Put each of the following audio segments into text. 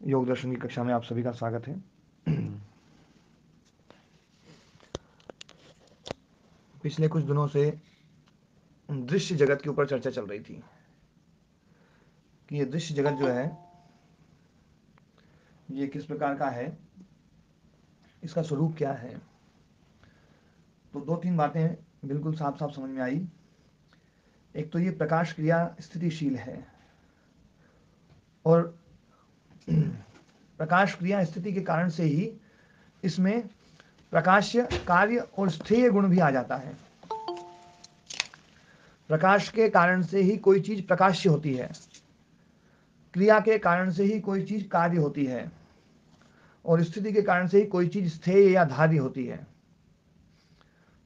योग दर्शन की कक्षा में आप सभी का स्वागत है। पिछले कुछ दिनों से दृश्य जगत के ऊपर चर्चा चल रही थी कि ये दृश्य जगत जो है ये किस प्रकार का है, इसका स्वरूप क्या है। तो दो तीन बातें बिल्कुल साफ साफ समझ में आई। एक तो ये प्रकाश क्रिया स्थितिशील है और प्रकाश क्रिया स्थिति के कारण से ही इसमें प्रकाश्य, कार्य और स्थेय गुण भी आ जाता है। प्रकाश के कारण से ही कोई चीज प्रकाश्य होती है, क्रिया के कारण से ही कोई चीज कार्य होती है और स्थिति के कारण से ही कोई चीज स्थेय या धार्य होती है।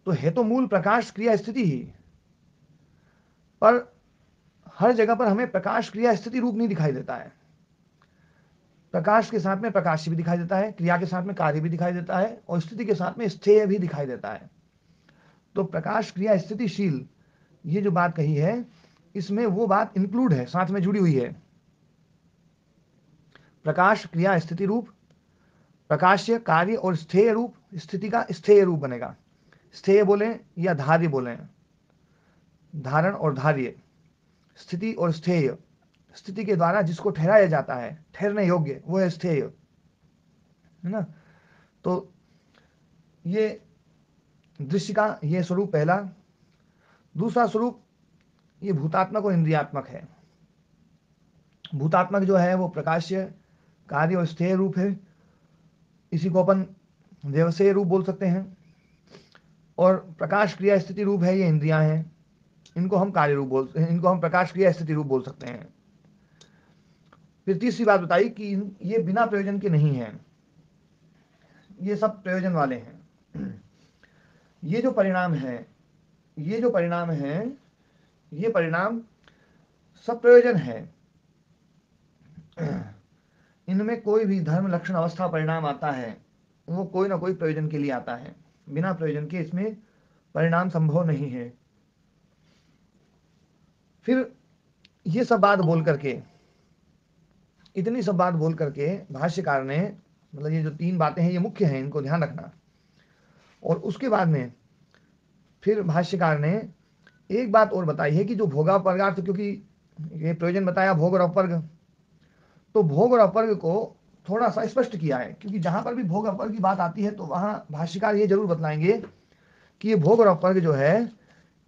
तो है तो मूल प्रकाश क्रिया स्थिति ही, पर हर जगह पर हमें प्रकाश क्रिया स्थिति रूप नहीं दिखाई देता है। प्रकाश के साथ में प्रकाश भी दिखाई देता है, क्रिया के साथ में कार्य भी दिखाई देता है और स्थिति के साथ में स्थेय भी दिखाई देता है। तो प्रकाश क्रिया स्थितिशील, ये जो बात कही है इसमें वो बात इंक्लूड है, साथ में जुड़ी हुई है। प्रकाश क्रिया स्थिति रूप, प्रकाश्य, कार्य और स्थेय रूप, स्थिति का स्थेय रूप बनेगा। स्थेय बोलें या धार्य बोलें, धारण और धार्य, स्थिति और स्थेय, स्थिति के द्वारा जिसको ठहराया जाता है, ठहरने योग्य, वो है स्थेय, है ना। तो ये दृश्य का ये स्वरूप पहला। दूसरा स्वरूप ये भूतात्मक और इंद्रियात्मक है। भूतात्मक जो है वो प्रकाश्य, कार्य और स्थेय रूप है। इसी को अपन व्यवसाय रूप बोल सकते हैं। और प्रकाश क्रिया स्थिति रूप है ये इंद्रियां हैं, इनको हम कार्य रूप बोलते हैं, इनको हम प्रकाश क्रिया स्थिति रूप बोल सकते हैं। फिर तीसरी बात बताई कि ये बिना प्रयोजन के नहीं है, ये सब प्रयोजन वाले हैं। ये जो परिणाम है, ये जो परिणाम है, ये परिणाम सब प्रयोजन है। इनमें कोई भी धर्म, लक्षण, अवस्था परिणाम आता है वो कोई ना कोई प्रयोजन के लिए आता है। बिना प्रयोजन के इसमें परिणाम संभव नहीं है। फिर ये सब बात बोल करके, इतनी सब बात बोल करके भाष्यकार ने, मतलब ये जो तीन बातें हैं ये मुख्य हैं, इनको ध्यान रखना। और उसके बाद में फिर भाष्यकार ने एक बात और बताई है कि जो भोगापर्गार्थ, क्योंकि ये प्रयोजन बताया भोग और अपर्ग, तो भोग और अपर्ग को थोड़ा सा स्पष्ट किया है। क्योंकि जहां पर भी भोग अपर्ग की बात आती है तो वहां भाष्यकार ये जरूर बतलाएंगे कि ये भोग और अपर्ग जो है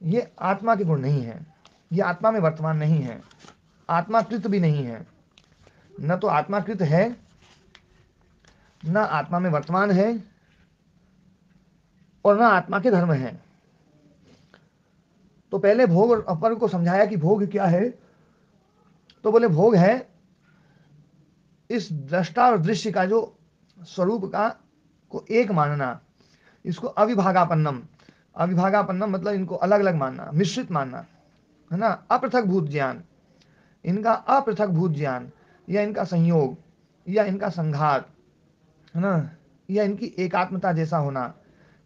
ये आत्मा के गुण नहीं है, ये आत्मा में वर्तमान नहीं है, आत्माकृत भी नहीं है। न तो आत्माकृत है, न आत्मा में वर्तमान है और न आत्मा के धर्म है। तो पहले भोग और अपर्ग को समझाया कि भोग क्या है। तो बोले भोग है इस दृष्टा और दृश्य का जो स्वरूप का को एक मानना, इसको अविभागापन्नम, अविभागापन्नम मतलब इनको अलग अलग मानना, मिश्रित मानना, है ना। अपृथक भूत ज्ञान, इनका अपृथक भूत ज्ञान या इनका संयोग या इनका संघात, है ना, या इनकी एकात्मता जैसा होना,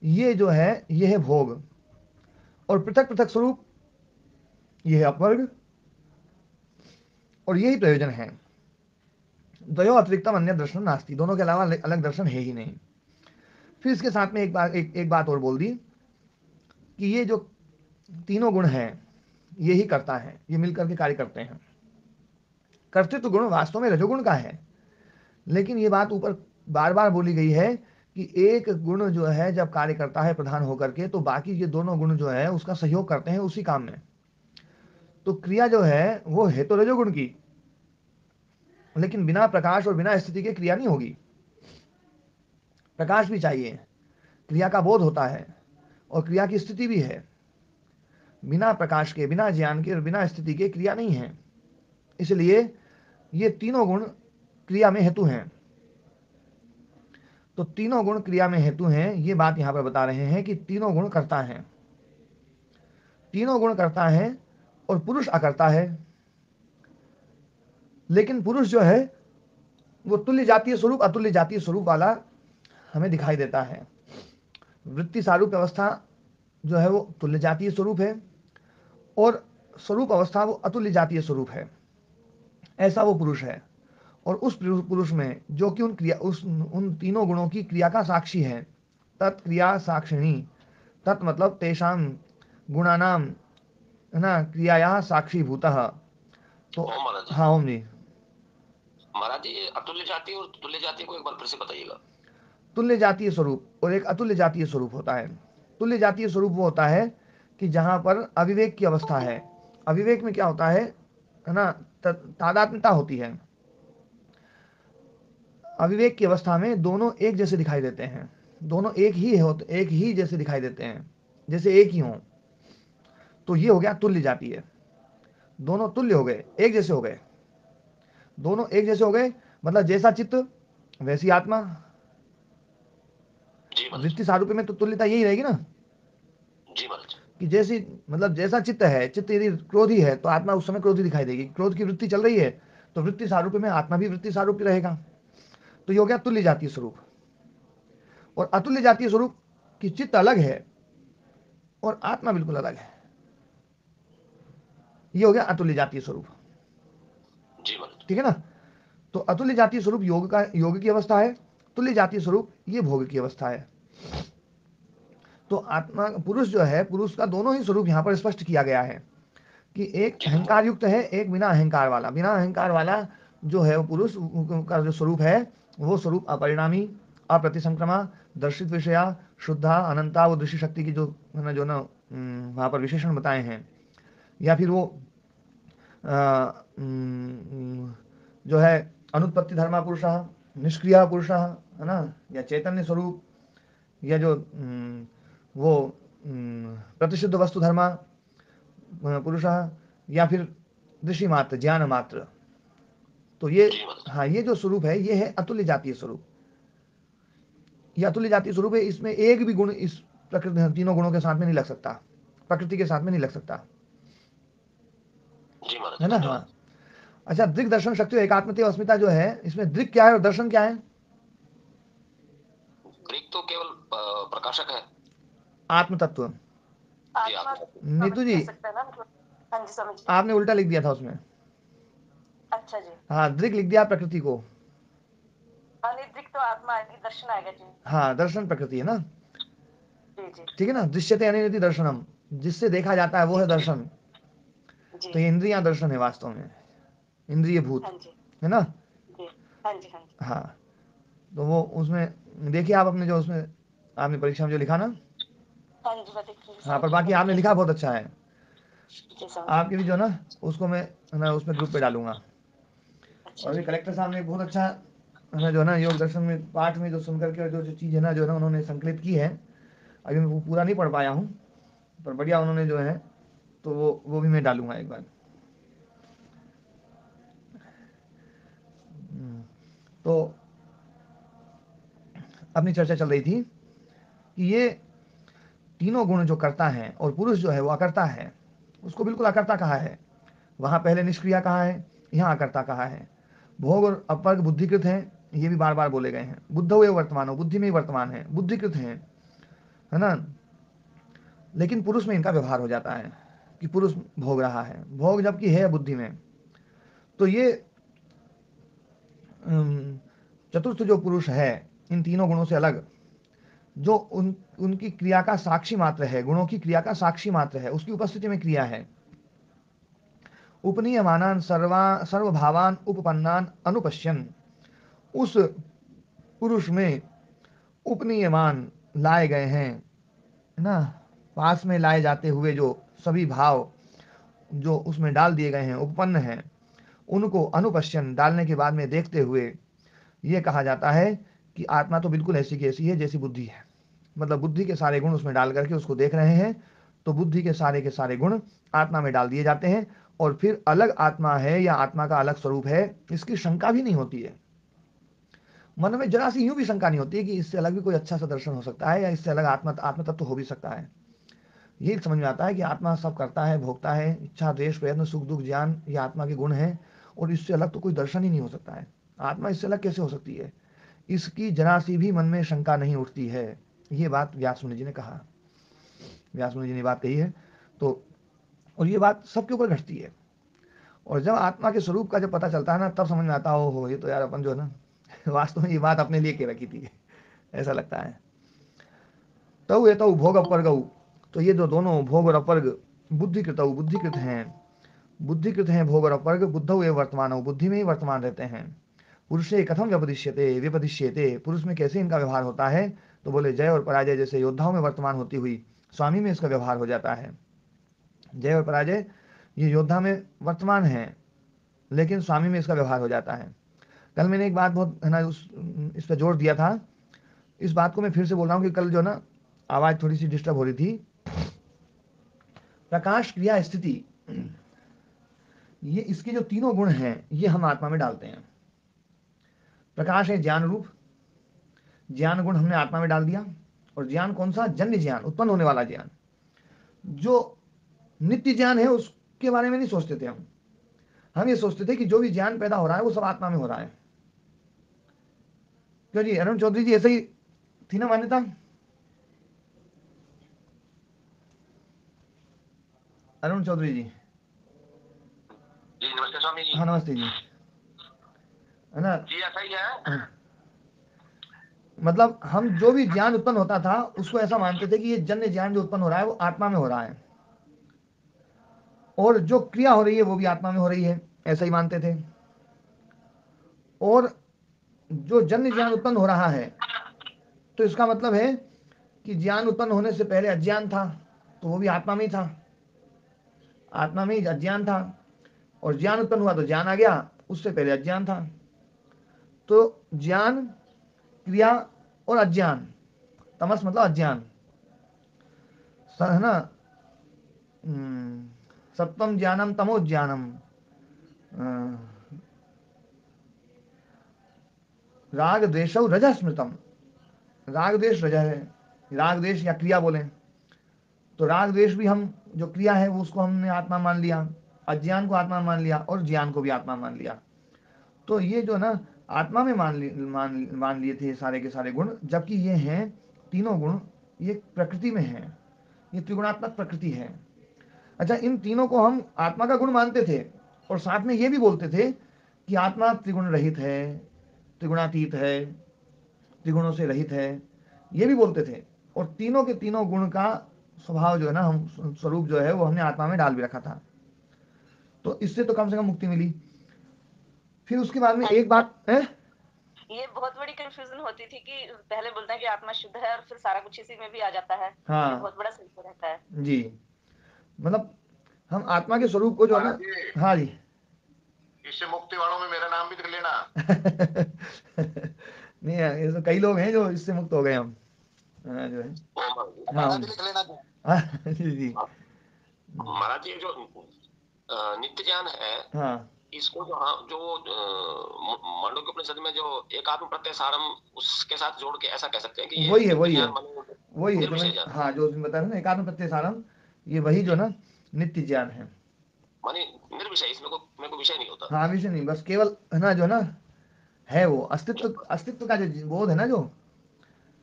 ये जो है ये है भोग। और पृथक पृथक स्वरूप ये है अपवर्ग, और यही प्रयोजन है। द्वयो अतिरिक्तम अन्य दर्शन नास्ति, दोनों के अलावा अलग दर्शन है ही नहीं। फिर इसके साथ में एक बात और बोल दी कि ये जो तीनों गुण हैं ये ही करता है, ये मिलकर के कार्य करते हैं। कर्तृत्व गुण वास्तव में रजोगुण का है, लेकिन ये बात ऊपर बार बार बोली गई है कि एक गुण जो है जब कार्य करता है प्रधान होकर के, तो बाकी ये दोनों गुण जो है उसका सहयोग करते हैं उसी काम में। तो क्रिया जो है वो है तो रजोगुण की, लेकिन बिना प्रकाश और बिना स्थिति के क्रिया नहीं होगी। प्रकाश भी चाहिए, क्रिया का बोध होता है और क्रिया की स्थिति भी है। बिना प्रकाश के, बिना ज्ञान के और बिना स्थिति के क्रिया नहीं है। इसलिए ये तीनों गुण क्रिया में हेतु हैं। तो तीनों गुण क्रिया में हेतु हैं, ये बात यहां पर बता रहे हैं कि तीनों गुण करता है, तीनों गुण करता है और पुरुष अकर्ता है। लेकिन पुरुष जो है वो तुल्य जातीय स्वरूप, अतुल्य जातीय स्वरूप वाला हमें दिखाई देता है। वृत्ति सारूप अवस्था जो है वो तुल्य जातीय स्वरूप है और स्वरूप अवस्था वो अतुल्य जातीय स्वरूप है, ऐसा वो पुरुष है। और उस पुरुष में जो कि उन तीनों गुणों की क्रिया का साक्षी है, तत्क्रिया साक्षिणी, तत् मतलब तेषाम गुणानाम, है ना, क्रियाया साक्षी भूतः। तो ओम महाराज जी। हाँ ओम जी। महाराज जी, ये अतुल्य जाति और तुल्य जाति को एक बार फिर से बताइएगा। तुल्य जातीय स्वरूप और एक अतुल्य जातीय स्वरूप होता है। तुल्य जातीय स्वरूप वो होता है कि जहां पर अविवेक की अवस्था है। अविवेक में क्या होता है ना, तादात्म्यता होती है। अविवेक की अवस्था में दोनों एक जैसे दिखाई देते हैं, दोनों एक ही जैसे दिखाई देते हैं, जैसे एक ही हों। तो ये हो गया तुल्य जातीय। दोनों तुल्य हो गए, एक जैसे हो गए, दोनों एक जैसे हो गए, मतलब जैसा चित्त वैसी आत्मा। जी महाराज। वृत्ति सारूप्य में तो तुल्यता यही रहेगी ना, जी महाराज। कि जैसी, मतलब जैसा चित्त है, चित्त यदि क्रोधी है तो आत्मा उस समय क्रोधी दिखाई देगी। क्रोध की वृत्ति चल रही है तो वृत्ति सारूप्य में आत्मा भी वृत्ति सारूप्य रहेगा। तो ये हो गया तुल्य जातीय स्वरूप। और अतुल्य जातीय स्वरूप की चित्त अलग है और आत्मा बिल्कुल अलग है। ये हो गया अतुल्य जातीय स्वरूप। जी महाराज। ठीक है ना। तो अतुल्य जातीय स्वरूप योग की अवस्था है, तुल्य जातीय स्वरूप ये भोग की अवस्था है। तो आत्मा पुरुष जो है, पुरुष का दोनों ही स्वरूप यहां पर स्पष्ट किया गया है कि एक जी महाराज। अहंकार युक्त है, एक बिना अहंकार वाला। बिना अहंकार वाला जो है वो पुरुष का जो स्वरूप है, वो स्वरूप अपरिणामी, अप्रतिसंक्रमा, दर्शित विषया, शुद्धा, अनंता, वो दृश्य शक्ति की जो ना वहां पर विशेषण बताए हैं। या फिर वो जो है अनुत्पत्ति धर्मा पुरुष, निष्क्रिय पुरुष, है ना, या चैतन्य स्वरूप, या जो वो प्रतिषिद्ध वस्तु धर्मा पुरुष, या फिर दृष्टि मात्र, ज्ञान मात्र। तो ये, जी महाराज। हाँ, ये जो स्वरूप है ये है अतुल्य जातीय स्वरूप। ये अतुल्य जातीय स्वरूप है। इसमें एक भी गुण इस प्रकृति तीनों गुणों के साथ में नहीं लग सकता, प्रकृति के साथ में नहीं लग सकता, जी महाराज, है ना। हाँ। धन्यवाद। अच्छा, दृक दर्शन शक्ति और एकात्मते अस्मिता जो है, इसमें दृक क्या है और दर्शन क्या है? ग्रीक तो केवल प्रकाशक है। आत्म तत्व। जी आत्मा आत्मा। नीतू जी, कह सकते हैं ना, मतलब। हाँ जी, समझ गई। आपने उल्टा लिख दिया था उसमें। अच्छा जी। हाँ, दृक लिख दिया प्रकृति को। अनिद्रिक तो आत्मा आएगी, दर्शन आएगा जी। हाँ, दर्शन प्रकृति है ना। जी जी ठीक है ना, दृश्यते अनिरति दर्शनम, जिससे देखा जाता है वो जी है दर्शन। जी तो ये जी। इंद्रियां दर्शन है वास्तव में, इंद्रिय भूत, हाँ जी है ना। जी। हाँ जी हाँ जी। हाँ। तो वो उसमें देखिए आप अपने जो उसमें आपने परीक्षा में जो लिखा ना। हाँ जी, मैं देख रही, हाँ, समझ पर रही, बाकी पढ़ आपने रही लिखा बहुत अच्छा है। हूँ जी, समझ आपके भी गई। जो ना, उसको मैं, है ना, उसमें ग्रुप पे डालूंगा। अच्छा और भी जी। कलेक्टर साहब ने बहुत अच्छा, है ना, जो है ना, योग दर्शन में पाठ में जो सुन करके जो जो चीज़ है ना, जो है ना, उन्होंने संकलित की है। अभी मैं वो पूरा नहीं पढ़ पाया हूँ, पर बढ़िया उन्होंने जो है, तो वो भी मैं डालूंगा एक बार। तो अपनी चर्चा चल रही थी कि ये तीनों गुण जो करता है और पुरुष जो है वो अकर्ता है, उसको बिल्कुल अकर्ता कहा है। वहां पहले निष्क्रिया कहा है, यहाँ अकर्ता कहा है। भोग और अपवर्ग बुद्धिकृत है, ये भी बार बार बोले गए हैं। बुद्ध हुए वर्तमान हो, बुद्धि में ही वर्तमान है, बुद्धिकृत है ना। लेकिन पुरुष में इनका व्यवहार हो जाता है कि पुरुष भोग रहा है, भोग जबकि है बुद्धि में। तो ये चतुर्थ जो पुरुष है, इन तीनों गुणों से अलग, जो उनकी क्रिया का साक्षी मात्र है, गुणों की क्रिया का साक्षी मात्र है, उसकी उपस्थिति में क्रिया है। उपनीयमानान सर्वभावान उपपन्नान अनुपश्यन, उस पुरुष में उपनीयमान लाए गए हैं, है ना, पास में लाए जाते हुए जो सभी भाव जो उसमें डाल दिए गए हैं, उपपन्न हैं, उनको अनुपश्यन, डालने के बाद में देखते हुए ये कहा जाता है कि आत्मा तो बिल्कुल ऐसी की ऐसी है जैसी बुद्धि है। मतलब बुद्धि के सारे गुण उसमें डाल करके उसको देख रहे हैं, तो बुद्धि के सारे गुण आत्मा में डाल दिए जाते हैं। और फिर अलग आत्मा है या आत्मा का अलग स्वरूप है, इसकी शंका भी नहीं होती है। मन में जरा सी यूं भी शंका नहीं होती है कि इससे अलग भी कोई अच्छा सा दर्शन हो सकता है, या इससे अलग आत्मा आत्म तत्व हो भी सकता है। यही समझ में आता है कि आत्मा सब करता है, भोगता है, इच्छा द्वेष प्रयत्न सुख दुख ज्ञान, ये आत्मा के गुण हैं। और इससे अलग तो कोई दर्शन ही नहीं हो सकता है। आत्मा इससे अलग कैसे हो सकती है, इसकी जरा सी भी मन में शंका नहीं उठती है। ये बात व्यास मुनि जी ने कहा, व्यास मुनि जी ने बात कही है। तो और ये बात सबके ऊपर घटती है। और जब आत्मा के स्वरूप का जब पता चलता है ना, तब समझ में आता है, हो ये तो यार अपन जो है ना वास्तव में ये बात अपने लिए के रखी थी, ऐसा लगता है। तऊ ये तऊ भोग अपर्गऊ, तो ये जो दोनों भोग और अपर्ग बुद्धिकृत बुद्धिकृत हैं, बुद्धिकृत हैं भोग और अपर्ग, बुद्धौ ये वर्तमान, बुद्धि में ही वर्तमान रहते हैं। पुरुषे कथम व्यपदिश्यते विपदिश्यते, पुरुष में कैसे इनका व्यवहार होता है, तो बोले जय और पराजय जैसे योद्धाओं में वर्तमान होती हुई स्वामी में इसका व्यवहार हो जाता है। जय और पराजय ये योद्धा में वर्तमान है, लेकिन स्वामी में इसका व्यवहार हो जाता है। कल मैंने एक बात बहुत है ना इस पर जोर दिया था, इस बात को मैं फिर से बोल रहा हूँ कि कल जो ना आवाज थोड़ी सी डिस्टर्ब हो रही थी। प्रकाश क्रिया स्थिति, ये इसके जो तीनों गुण हैं ये हम आत्मा में डालते हैं। प्रकाश है ज्ञान रूप, ज्ञान गुण हमने आत्मा में डाल दिया। और ज्ञान कौन सा? जन्य ज्ञान, उत्पन्न होने वाला ज्ञान। जो नित्य ज्ञान है उसके बारे में नहीं सोचते थे हम ये सोचते थे कि जो भी ज्ञान पैदा हो रहा है वो सब आत्मा में हो रहा है। क्यों जी अरुण चौधरी जी, ऐसे ही थी ना मान्यता? अरुण चौधरी जी, जी नमस्ते स्वामी जी। हाँ नमस्ते जी, है ना जी ऐसा ही है। मतलब हम जो भी ज्ञान उत्पन्न होता था उसको ऐसा मानते थे कि ये जन्य ज्ञान जो उत्पन्न हो रहा है वो आत्मा में हो रहा है, और जो क्रिया हो रही है वो भी आत्मा में हो रही है, ऐसा ही मानते थे। और जो जन्य ज्ञान उत्पन्न हो रहा है तो इसका मतलब है कि ज्ञान उत्पन्न होने से पहले अज्ञान था, तो वो भी आत्मा में ही था, आत्मा में ही अज्ञान था। और ज्ञान उत्पन्न हुआ तो ज्ञान आ गया, उससे पहले अज्ञान था। तो ज्ञान, क्रिया और अज्ञान, तमस मतलब अज्ञान, है ना। सत्वम ज्ञानम तमो ज्ञानम, राग द्वेषौ रजः स्मृतम, राग द्वेष रजः है, राग द्वेष या क्रिया बोलें तो राग द्वेष भी हम जो क्रिया है वो उसको हमने आत्मा मान लिया, अज्ञान को आत्मा मान लिया और ज्ञान को भी आत्मा मान लिया। तो ये जो ना आत्मा में मान लिए थे सारे के सारे गुण, जबकि ये हैं तीनों गुण ये प्रकृति में हैं, ये त्रिगुणात्मक प्रकृति है। अच्छा, इन तीनों को हम आत्मा का गुण मानते थे और साथ में ये भी बोलते थे कि आत्मा त्रिगुण रहित है, त्रिगुणातीत है, त्रिगुणों से रहित है, ये भी बोलते थे। और तीनों के तीनों गुण का स्वभाव जो है ना, हम स्वरूप जो है वो हमने आत्मा में डाल भी रखा था। तो इससे तो कम से कम मुक्ति मिली। फिर उसके बाद में एक बात है, ये बहुत बड़ी कंफ्यूजन होती थी कि पहले बोलते हैं कि आत्मा शुद्ध है और फिर सारा कुछ इसी में भी आ जाता है। हाँ ये बहुत बड़ा सिलसिला रहता है जी, मतलब हम आत्मा के स्वरूप को जो है ना, हाँ जी इससे मुक्ति वालों में मेरा नाम भी लिख लेना। नहीं ये तो कई लोग हैं जो इससे मुक्त हो गए हम, जो है हाँ लिख लेना। जी जी महाराज जी जो नित्य ज्ञान है, हाँ इसको जो मांडुक्य उपनिषद में जो एकात्म प्रत्यय सारम उसके साथ जोड़ के ऐसा कह सकते हैं कि ये वही है नित्य वही है ज्ञान मानो वही है जो निर्विषय मैं ज्ञान, हाँ जो बता रहा ना एकात्म प्रत्यय सारम, ये वही जो ना नित्य ज्ञान है। माने निर्विषय, इसमें मेरे को विषय नहीं होता। हाँ विषय नहीं, बस केवल है ना जो ना है वो अस्तित्व, अस्तित्व का जो बोध है ना, जो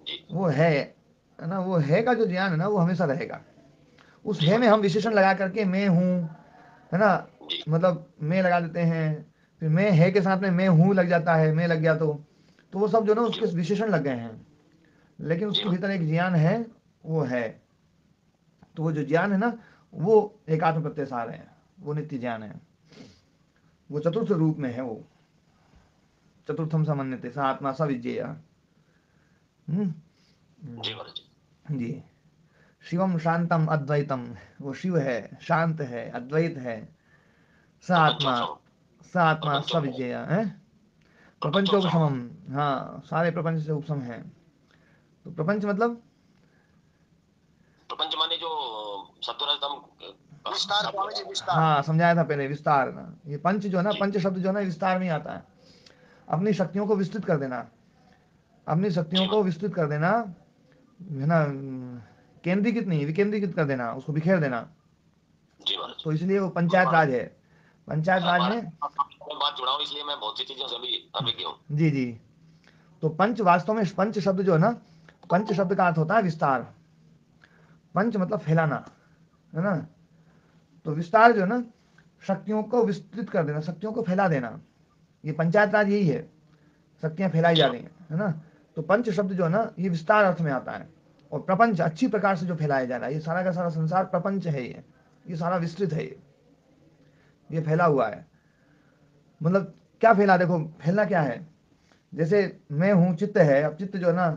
जी वो है ना, वो है का जो ज्ञान है ना वो हमेशा रहेगा। उस जी है में हम महाराज विशेषण लगा करके मैं हूँ, है ना, जी मतलब मैं लगा देते हैं, फिर मैं है के साथ में मैं हूँ लग जाता है, मैं लग गया तो वो सब जो ना जी उसके विशेषण लग गए हैं, लेकिन जी उसके भीतर एक ज्ञान है, वो है। तो वो जो ज्ञान है ना वो एकात्म प्रत्यय सार है, वो नित्य ज्ञान है, वो चतुर्थ रूप में है, वो चतुर्थम समन्वित सा आत्मा सा विज्ञेय। जी महाराज जी। जी, शिवम शांतम अद्वैतम, वो शिव है, शांत है, अद्वैत है, स आत्मा, प्रपंचोपम, स आत्मा स प्रपंचोपम, विजय है, प्रपंचोपम, प्रपंचोपशमम, हाँ सारे प्रपंच से उपशम है। तो प्रपंच मतलब प्रपंच माने जो सत्वरजतम विस्तार, स्वामी जी विस्तार। हाँ समझाया था पहले, विस्तार ना, ये पंच जो है ना, जी पंच शब्द जो है ना विस्तार में आता है, अपनी शक्तियों को विस्तृत कर देना, अपनी शक्तियों जी को विस्तृत कर देना, है ना, केंद्रीकृत नहीं विकेंद्रीकृत कर देना, उसको बिखेर देना। जी महाराज। तो इसलिए वो पंचायत राज है, पंचायत राज में। मैं बात जुड़ा हूँ इसलिए मैं बहुत सी चीजों से अभी अभिज्ञ हूँ। जी जी, तो पंच वास्तव में पंच शब्द जो है ना, पंच शब्द का अर्थ होता है विस्तार, पंच मतलब फैलाना, है ना। तो विस्तार जो है ना शक्तियों को विस्तृत कर देना, शक्तियों को फैला देना। ये पंचायत राज यही है, शक्तियां फैलाई जा रही हैं, है ना। तो पंच शब्द जो है ना, ये विस्तार अर्थ में आता है। और प्रपंच अच्छी प्रकार से जो फैलाया जा रहा है, ये सारा का सारा संसार प्रपंच है, ये सारा विस्तृत है, ये फैला हुआ है। मतलब क्या फैला, देखो फैलना क्या है, जैसे मैं हूँ, चित्त है। अब चित्त जो है ना,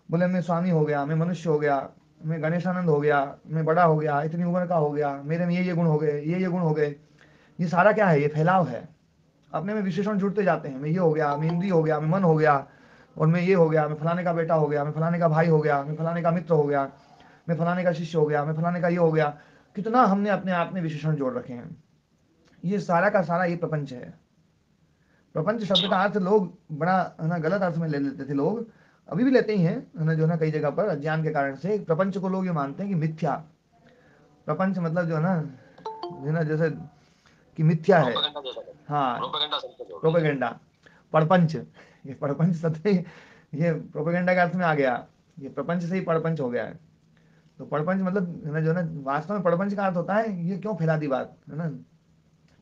बोले मैं स्वामी हो गया, मैं मनुष्य हो गया, मैं गणेशानंद हो गया, मैं बड़ा हो गया, इतनी उम्र का हो गया, मेरे में ये गुण हो गए, ये गुण हो गए। ये सारा क्या है, ये फैलाव है। अपने में विशेषण जुड़ते जाते हैं, मैं ये हो गया, मैं इंद्रिय हो गया, मैं मन हो गया, और मैं ये हो गया, मैं फलाने का बेटा हो गया, मैं फलाने का भाई हो गया, मैं फलाने का मित्र हो गया, मैं फलाने का शिष्य हो गया, मैं फलाने का ये हो गया। कितना हमने अपने आप में विशेषण जोड़ रखे हैं। ये सारा का सारा ये प्रपंच है। प्रपंच शब्द का अर्थ लोग बड़ा है ना गलत अर्थ में ले लेते थे लोग, अभी भी लेते ही हैं, है ना, जो है ना, कई जगह पर अज्ञान के कारण से प्रपंच को लोग ये मानते हैं कि मिथ्या। प्रपंच मतलब जो है ना, जैसे कि मिथ्या है। प्रोपेगेंडा जैसा है। हाँ, प्रोपेगेंडा शब्द हो गया। प्रोपेगेंडा, परपंच, ये परपंच शब्द ये प्रोपेगेंडा के अर्थ में आ गया। ये प्रपंच से ही परपंच हो गया है। तो परपंच मतलब है ना, जो है ना, वास्तव में परपंच का अर्थ होता है ये क्यों फैला दी बात, है ना।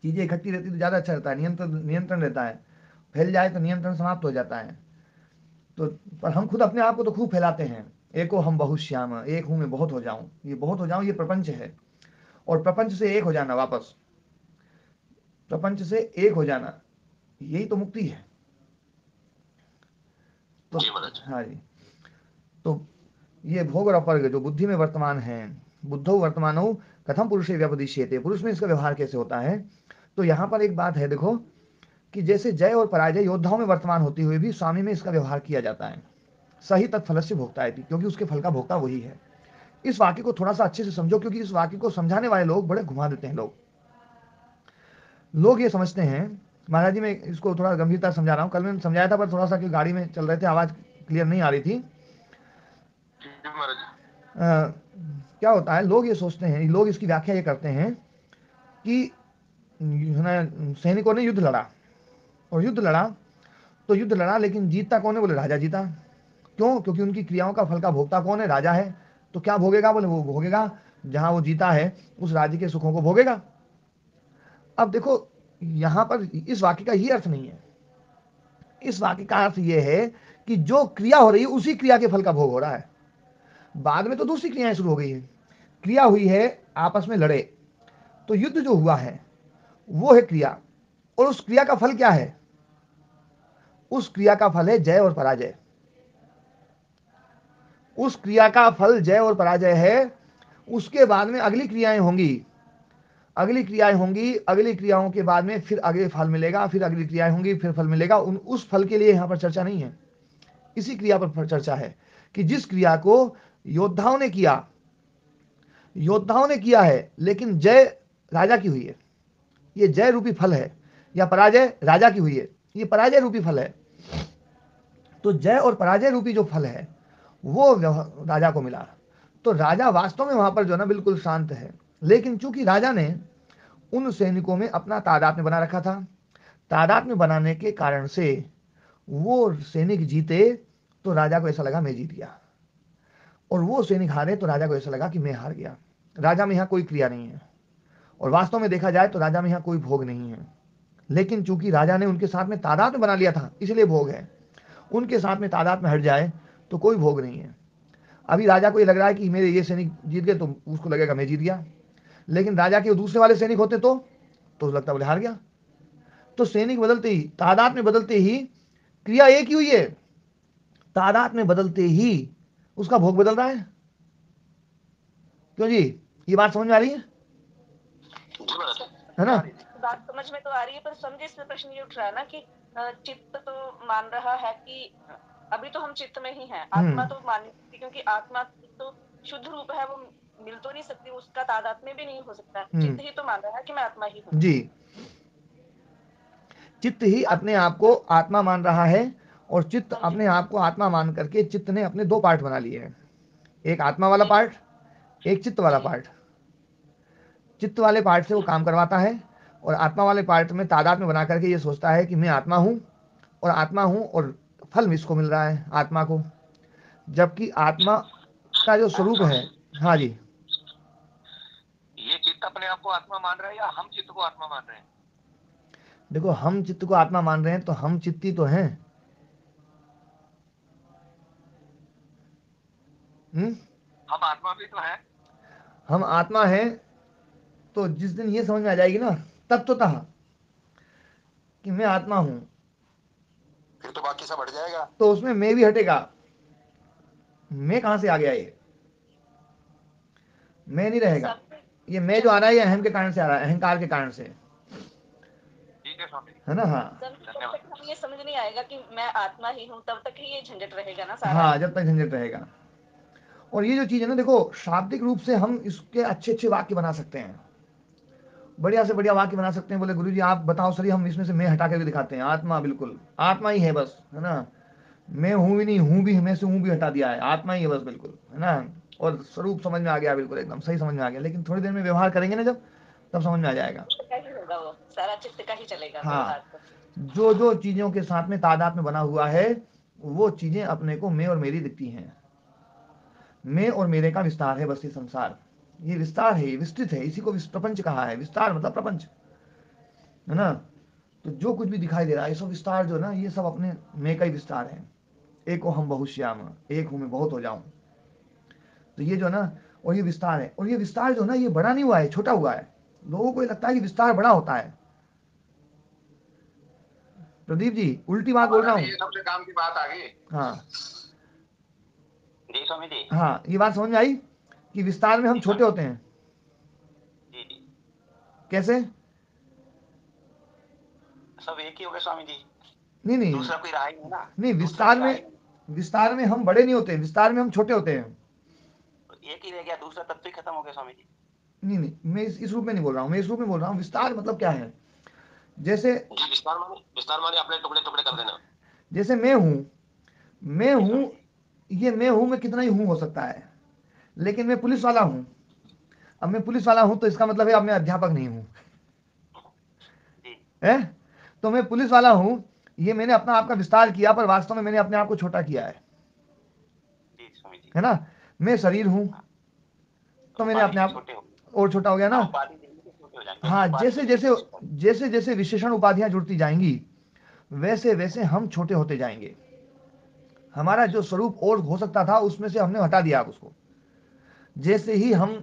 चीजें इकट्ठी रहती तो ज्यादा अच्छा रहता है, नियंत्रण रहता है। फैल जाए तो नियंत्रण समाप्त हो जाता है। तो पर हम खुद अपने आप को तो खूब फैलाते हैं, एको हम बहुश्याम, एक हूं मैं बहुत हो जाऊं, ये बहुत हो जाऊं, ये प्रपंच है। और प्रपंच से एक हो जाना, वापस प्रपंच से एक हो जाना, यही तो मुक्ति है। तो जी महाराज। हाँ जी, तो ये भोग और अपर्ग जो बुद्धि में वर्तमान है, बुद्धो वर्तमानो कथम पुरुषे व्यपदिश्यते, पुरुष में इसका व्यवहार कैसे होता है। तो यहाँ पर एक बात है, देखो कि जैसे जय और पराजय योद्धाओं में वर्तमान होते हुए भी स्वामी में इसका व्यवहार किया जाता है। सही तत्फल से भोगता है, क्योंकि उसके फल का भोक्ता वही है। इस वाक्य को थोड़ा सा अच्छे से समझो, क्योंकि इस वाक्य को समझाने वाले लोग बड़े घुमा देते हैं। लोग ये समझते हैं, महाराज जी मैं इसको थोड़ा गंभीरता समझा रहा हूँ, कल मैंने समझाया था पर थोड़ा सा कि गाड़ी में चल रहे थे, आवाज क्लियर नहीं आ रही थी। जी महाराज। क्या होता है, लोग ये सोचते हैं, लोग इसकी व्याख्या ये करते हैं कि है ना, सैनिकों ने युद्ध लड़ा, और युद्ध लड़ा तो युद्ध लड़ा, लेकिन जीतता कौन है, बोले राजा जीता। क्यों, क्योंकि उनकी क्रियाओं का फल का भोक्ता कौन है, राजा है। तो क्या भोगेगा, बोले वो भोगेगा जहां वो जीता है उस राज्य के सुखों को भोगेगा। अब देखो, यहां पर इस वाक्य का ये अर्थ नहीं है। इस वाक्य का अर्थ ये है कि जो क्रिया हो रही है उसी क्रिया के फल का भोग हो रहा है। बाद में तो दूसरी क्रियाएं शुरू हो गई है। क्रिया हुई है, आपस में लड़े, तो युद्ध जो हुआ है वो है क्रिया, और उस क्रिया का फल क्या है, उस क्रिया का फल है जय और पराजय। उस क्रिया का फल जय और पराजय है। उसके बाद में अगली क्रियाएं होंगी, अगली क्रियाएं होंगी, अगली क्रियाओं के बाद में फिर आगे फल मिलेगा, फिर अगली क्रियाएं होंगी, फिर फल मिलेगा। उस फल के लिए यहां पर चर्चा नहीं है, इसी क्रिया पर चर्चा है कि जिस क्रिया को योद्धाओं ने किया, योद्धाओं ने किया है, लेकिन जय राजा की हुई है, ये जय रूपी फल है, या पराजय राजा की हुई है, ये पराजय रूपी फल है। तो जय और पराजय रूपी जो फल है वो राजा को मिला। तो राजा वास्तव में वहां पर जो है ना बिल्कुल शांत है, लेकिन चूंकि राजा ने उन सैनिकों में अपना तादात्म्य बना रखा था, तादात्म्य बनाने के कारण से वो सैनिक जीते तो राजा को ऐसा लगा मैं जीत गया, और वो सैनिक हारे तो राजा को ऐसा लगा कि मैं हार गया। राजा में यहाँ कोई क्रिया नहीं है, और वास्तव में देखा जाए तो राजा में यहाँ कोई भोग नहीं है। लेकिन चूंकि राजा ने उनके साथ में तादात्म्य बना लिया था, इसलिए भोग है। उनके साथ में तादात्म्य हट जाए तो कोई भोग नहीं है। अभी राजा को ये लग रहा है कि मेरे ये सैनिक जीत गए, तो उसको लगेगा मैं जीत गया, लेकिन राजा के दूसरे वाले सैनिक होते तो लगता बोले हार गया। तो सैनिक बदलते ही, तादाद में बदलते ही, क्रिया एक ही हुई है, तादाद में बदलते ही उसका भोग बदल रहा है। क्यों जी, ये बात समझ में आ रही है ना। बात समझ में तो आ रही है, पर समझे इसमें प्रश्न ये उठ रहा है ना कि चित्त तो मान रहा है कि अभी तो हम चित्त में ही हैं, आत्मा तो मान नहीं सकती, क्योंकि आत्मा तो शुद्ध रूप है, वो मिल तो नहीं सकती, उसका तादात्म्य भी नहीं हो सकता। चित्त ही तो मान रहा है कि मैं आत्मा ही हूँ जी। चित्त ही अपने आप को आत्मा मान रहा है, और चित्त अपने आप को आत्मा मान करके चित्त ने अपने दो पार्ट बना लिए हैं, एक आत्मा वाला पार्ट, एक चित्त वाला पार्ट। चित्त वाले पार्ट से वो काम करवाता है, और आत्मा वाले पार्ट में तादाद में बना करके ये सोचता है कि मैं आत्मा हूं, और आत्मा हूं, और फल इसको मिल रहा है आत्मा को, जबकि आत्मा का जो स्वरूप है। हाँ जी, ये चित्त अपने आप को आत्मा मान रहा है या हम चित्त को आत्मा मान रहे हैं? देखो, हम चित्त को आत्मा मान रहे हैं तो हम चित्ती तो हैं। हम आत्मा भी तो है। हम आत्मा हैं तो जिस दिन ये समझ में आ जाएगी ना तत्वतः कि मैं आत्मा हूं, फिर तो बाकी सब हट जाएगा। तो उसमें मैं भी हटेगा। मैं कहां से आ गया? ये मैं नहीं रहेगा। ये मैं जो आ रहा है ये अहम के कारण से आ रहा है, अहंकार के कारण से, ठीक है स्वामी जी, है ना। हाँ जब तक हमें ये समझ नहीं आएगा कि मैं आत्मा ही हूँ तब तक ही ये झंझट रहेगा ना सारा। हाँ, जब तक झंझट रहेगा। और ये जो चीज है ना, देखो, शाब्दिक रूप से हम इसके अच्छे अच्छे वाक्य बना सकते हैं, बढ़िया से बढ़िया वाक्य बना सकते हैं। बोले गुरु जी आप बताओ सर, हम इसमें से मैं हटा के भी दिखाते हैं। आत्मा बिल्कुल आत्मा ही है बस, है ना। मैं हूं भी नहीं, हूं भी, मैं से हूं भी हटा दिया है, आत्मा ही है बस, बिल्कुल, है ना। और स्वरूप समझ में आ गया, बिल्कुल एकदम सही समझ में आ गया। लेकिन थोड़ी देर में व्यवहार करेंगे ना जब, तब समझ में आ जाएगा। चित्त का ही होगा, वो सारा चित्त का ही चलेगा व्यवहार हाँ, तो। जो जो चीजों के साथ में तादाद में बना हुआ है वो चीजें अपने को मैं और मेरी दिखती हैं। मैं और मेरे का विस्तार है बस ये संसार। ये विस्तार है, ये विस्तृत है, इसी को प्रपंच कहा है। विस्तार मतलब प्रपंच, है ना। तो जो कुछ भी दिखाई दे रहा है ये सब विस्तार जो ना, ये सब अपने मैं का ही विस्तार है। एको हम बहुश्याम, एक हूं मैं बहुत हो जाऊं। तो ये जो ना, और ये विस्तार है। और ये विस्तार जो ना, ये बड़ा नहीं हुआ है, छोटा हुआ है। लोगों को ये लगता है कि विस्तार बड़ा होता है। प्रदीप जी उल्टी बात बोल रहा हूँ। ये सबसे काम की बात आ गई। हाँ जी स्वामी जी। हाँ, ये बात समझ में आई कि विस्तार में हम छोटे होते हैं। जी जी, कैसे? सब एक ही हो गए स्वामी जी। नहीं नहीं दूसरा कोई रहा ही नहीं ना। नहीं, दूसरा कोई रहा ही नहीं, विस्तार में हम बड़े नहीं होते, विस्तार में हम छोटे होते हैं। तो एक ही रह गया, दूसरा तत्व ही खत्म हो गया स्वामी जी। नहीं नहीं, मैं इस रूप में नहीं बोल रहा हूँ। मैं इस रूप में बोल रहा हूँ, विस्तार मतलब क्या है। जैसे जी, विस्तार माने अपने टुकड़े टुकड़े कर देना। जैसे मैं हूं, ये मैं हूं, मैं कितना ही हूं हो सकता है। लेकिन मैं पुलिस वाला हूं। अब मैं पुलिस वाला हूं तो इसका मतलब है अब मैं अध्यापक नहीं हूं, जी है। तो मैं पुलिस वाला हूं, ये मैंने अपना आप का विस्तार किया, पर वास्तव में मैंने अपने आप को छोटा किया जी स्वामी जी। है ना। मैं शरीर हूं तो मैंने उपाधि अपने से आप छोटे हो गए। और छोटा हो गया ना। हाँ, उपाधि देंगे तो छोटे हो जाएंगे, जैसे हाँ, उपाधि जैसे मिलेगी जैसे तो छोटे। जैसे जैसे विशेषण उपाधियां जुड़ती जाएंगी वैसे वैसे हम छोटे होते जाएंगे। हमारा जो स्वरूप और हो सकता था उसमें से हमने हटा दिया आप उसको। जैसे ही हम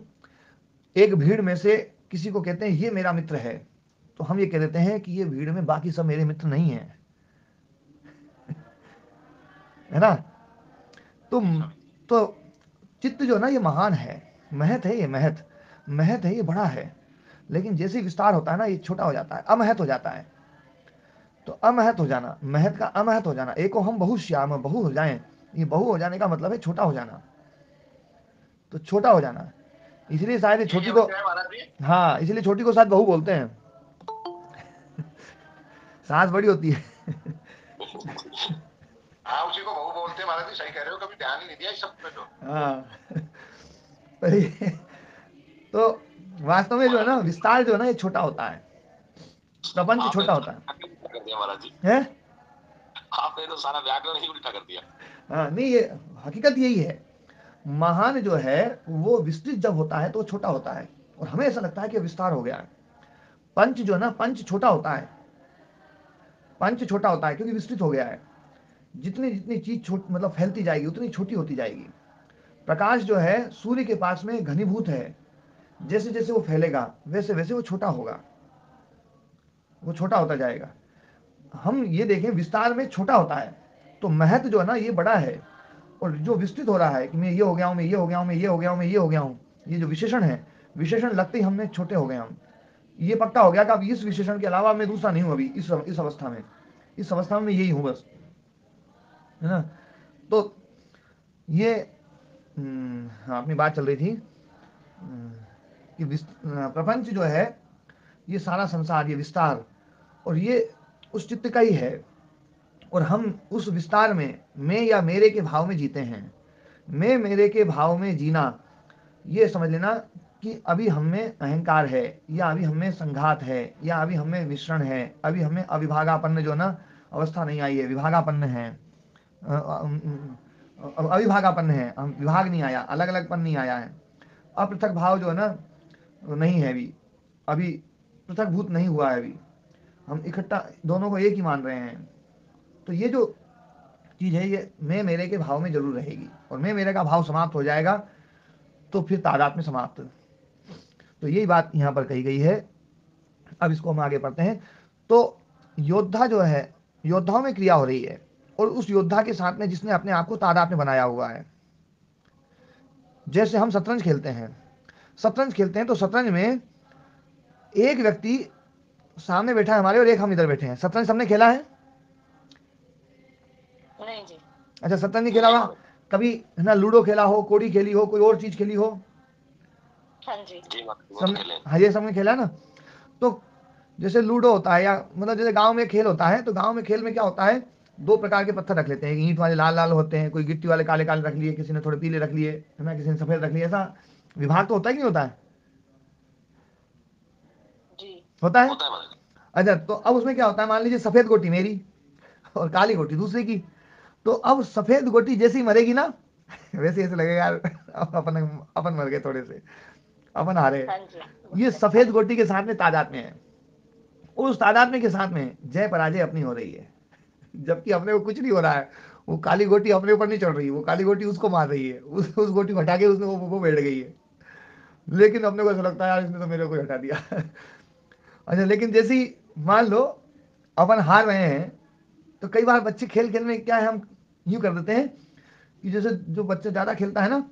एक भीड़ में से किसी को कहते हैं ये मेरा मित्र है, तो हम ये कह देते हैं कि ये भीड़ में बाकी सब मेरे मित्र नहीं है, है ना। तो जी स्वामी जी। तो चित्त जो ना, ये महान है, महत है, ये महत है, ये बड़ा है। लेकिन जैसे ही विस्तार होता है ना, ये छोटा हो जाता है, अमहत हो जाता है। तो अमहत हो जाना, महत का अमहत हो जाना। एको हम बहुश्याम, बहु हो जाएं, ये बहु हो जाने का मतलब है छोटा हो जाना। तो छोटा हो जाना, इसलिए शायद ये छोटी ये को, क्या है महाराज जी? हाँ, इसलिए छोटी को शायद बहू बोलते हैं। सांस बड़ी होती है। हाँ, उसी को बहू बोलते हैं महाराज जी, सही कह रहे हो, कभी ध्यान ही नहीं दिया इस सब पे तो। हाँ, पर तो वास्तव में जो है ना, विस्तार जो है ना, ये छोटा होता है, प्रपंच आपने छोटा तो होता उल्टा कर दिया महाराज जी। है। आपने तो सारा व्याकरण ही उल्टा कर दिया। हाँ, नहीं, ये हकीकत यही है। महान जो है वो विस्तृत जब होता है तो वो छोटा होता है, और हमें ऐसा लगता है कि विस्तार हो गया है। पंच जो है ना, पंच छोटा होता है, पंच छोटा होता है क्योंकि विस्तृत हो गया है। जितनी जितनी चीज छोट मतलब फैलती जाएगी उतनी छोटी होती जाएगी। प्रकाश जो है सूर्य के पास में घनीभूत है, जैसे जैसे वो फैलेगा वैसे वैसे वो छोटा होगा, वो छोटा होता जाएगा। हम ये देखें, विस्तार में छोटा होता है, तो महत्व जो है ना ये बड़ा है। और जो विस्तृत हो रहा है कि मैं ये हो गया हूं, मैं ये हो गया हूं, मैं ये हो गया हूं, मैं ये हो गया हूं, ये जो विशेषण है, विशेषण लगते ही हमने छोटे हो गए हम। ये पक्का हो गया कि अब इस विशेषण के अलावा मैं दूसरा नहीं हूं अभी इस अवस्था में, इस अवस्था में मैं यही हूं बस, है ना। तो ये हाँ, अपनी बात चल रही थी कि प्रपंच जो है, ये सारा संसार, ये विस्तार, और ये उस चित्त का ही है। और हम उस विस्तार में मैं या मेरे के भाव में जीते हैं। मैं मेरे के भाव में जीना, ये समझ लेना कि अभी हमें अहंकार है, या अभी हमें संघात है, या अभी हमें मिश्रण है, अभी हमें अविभागापन्न जो ना अवस्था नहीं आई है, विभागापन्न है, अविभागापन्न है, हम विभाग नहीं आया, अलग अलग पन नहीं आया है। अपृथक भाव जो है ना, नहीं है अभी पृथक भूत नहीं हुआ है, अभी हम इकट्ठा दोनों को एक ही मान रहे हैं। तो ये जो चीज है ये मैं मेरे के भाव में जरूर रहेगी, और मैं मेरे का भाव समाप्त हो जाएगा तो फिर तादात्म्य समाप्त। तो यही बात यहां पर कही गई है। अब इसको हम आगे पढ़ते हैं। तो योद्धा जो है, योद्धाओं में क्रिया हो रही है, और उस योद्धा के साथ में जिसने अपने आप को तादात्म्य बनाया हुआ है। जैसे हम शतरंज खेलते हैं, शतरंज खेलते हैं तो शतरंज में एक व्यक्ति सामने बैठा है हमारे और एक हम इधर बैठे हैं। शतरंज सबने खेला है? नहीं जी। अच्छा, शतरंज नहीं खेला होगा कभी, है ना? लूडो खेला हो, कोड़ी खेली हो, कोई और चीज खेली हो? हाँ जी। सबने, हाँ ये सबने खेला ना। तो जैसे लूडो होता है, या मतलब जैसे गांव में खेल होता है, तो गांव में खेल में क्या होता है, दो प्रकार के पत्थर रख लेते हैं। ईंट वाले लाल लाल होते हैं, कोई गिट्टी वाले काले काले रख लिए, किसी ने थोड़े पीले रख लिए, है ना, किसी ने सफेद रख लिए। ऐसा विभाग तो होता है कि नहीं होता है? जी होता है। अच्छा, तो अब उसमें क्या होता है, मान लीजिए सफेद गोटी मेरी और काली गोटी दूसरे की। तो अब सफेद गोटी जैसे ही मरेगी ना वैसे ऐसे लगेगा यार अपन अपन मर गए, थोड़े से अपन हारे। हाँ जी। ये सफेद गोटी के साथ में तादाद में है, उस तादाद में के साथ में जय पराजय अपनी हो रही है, जबकि अपने को कुछ नहीं हो रहा है। वो काली गोटी अपने ऊपर नहीं चढ़ रही, वो काली गोटी उसको मार रही है, उस गोटी को हटा के उसने वो बैठ गई है। लेकिन अपने को ऐसा लगता है यार इसने तो मेरे को हटा दिया अच्छा, लेकिन जैसे ही मान लो अपन हार रहे हैं, तो कई बार बच्चे खेल खेल में क्या है, हम यूं कर देते हैं कि जैसे जो बच्चा ज्यादा खेलता है ना,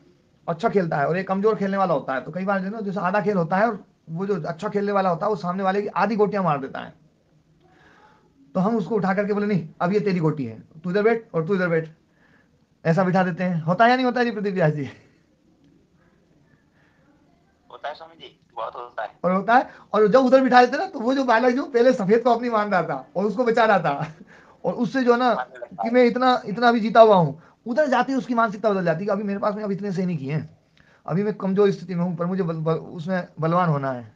अच्छा खेलता है, और एक कमजोर खेलने वाला होता है, तो कई बार जो ना जैसे आधा खेल होता है, और वो जो अच्छा खेलने वाला होता है वो सामने वाले की आधी गोटियां मार देता है। तो हम उसको उठा करके बोले नहीं अब ये तेरी गोटी है, तू इधर बैठ और तू इधर बैठ, ऐसा बिठा देते हैं। होता है या नहीं होता है जी प्रदीप व्यास जी? होता है स्वामी जी, बहुत होता है। और होता है, और जब उधर बिठा देते ना, तो वो जो बालक जो पहले सफेद को अपनी मान रहा था और उसको बचा रहा था, और उससे जो है ना कि मैं इतना इतना अभी जीता हुआ हूँ, उधर जाती है उसकी मानसिकता बदल जाती है कि अभी मेरे पास में अब इतने सही नहीं किए हैं, अभी मैं कमजोर स्थिति में हूँ, पर मुझे उसमें बलवान होना है।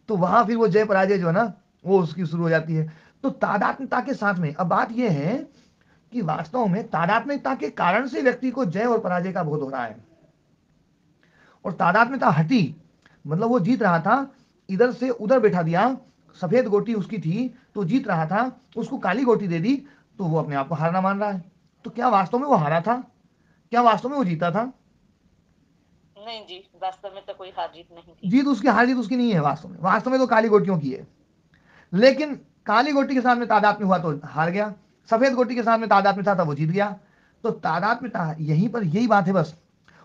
तो वहां फिर वो जय पराजय जो है ना वो उसकी शुरू हो जाती है। तो तादात्म्यता के साथ में अब बात यह है कि वास्तव में तादात्म्यता के कारण से व्यक्ति को जय और पराजय का बोध हो रहा है। और तादात्म्यता हटी, मतलब वो जीत रहा था, इधर से उधर बैठा दिया, सफेद गोटी उसकी थी तो जीत रहा था, उसको काली गोटी दे दी तो वो अपने आप को हारना मान रहा है। तो क्या वास्तव में वो हारा था? क्या वास्तव में वो जीता था? नहीं जी, वास्तव में तो कोई हार जीत नहीं थी। जीत उसकी, हार जीत उसकी नहीं है वास्तव में। वास्तव में तो काली गोटियों की है। लेकिन काली गोटी के साथ में तादात्म्य हुआ तो हार गया, सफेद गोटी के साथ में तादात्म्य था तब वो जीत गया। तो तादात्म्यता यहीं पर यही बात है बस।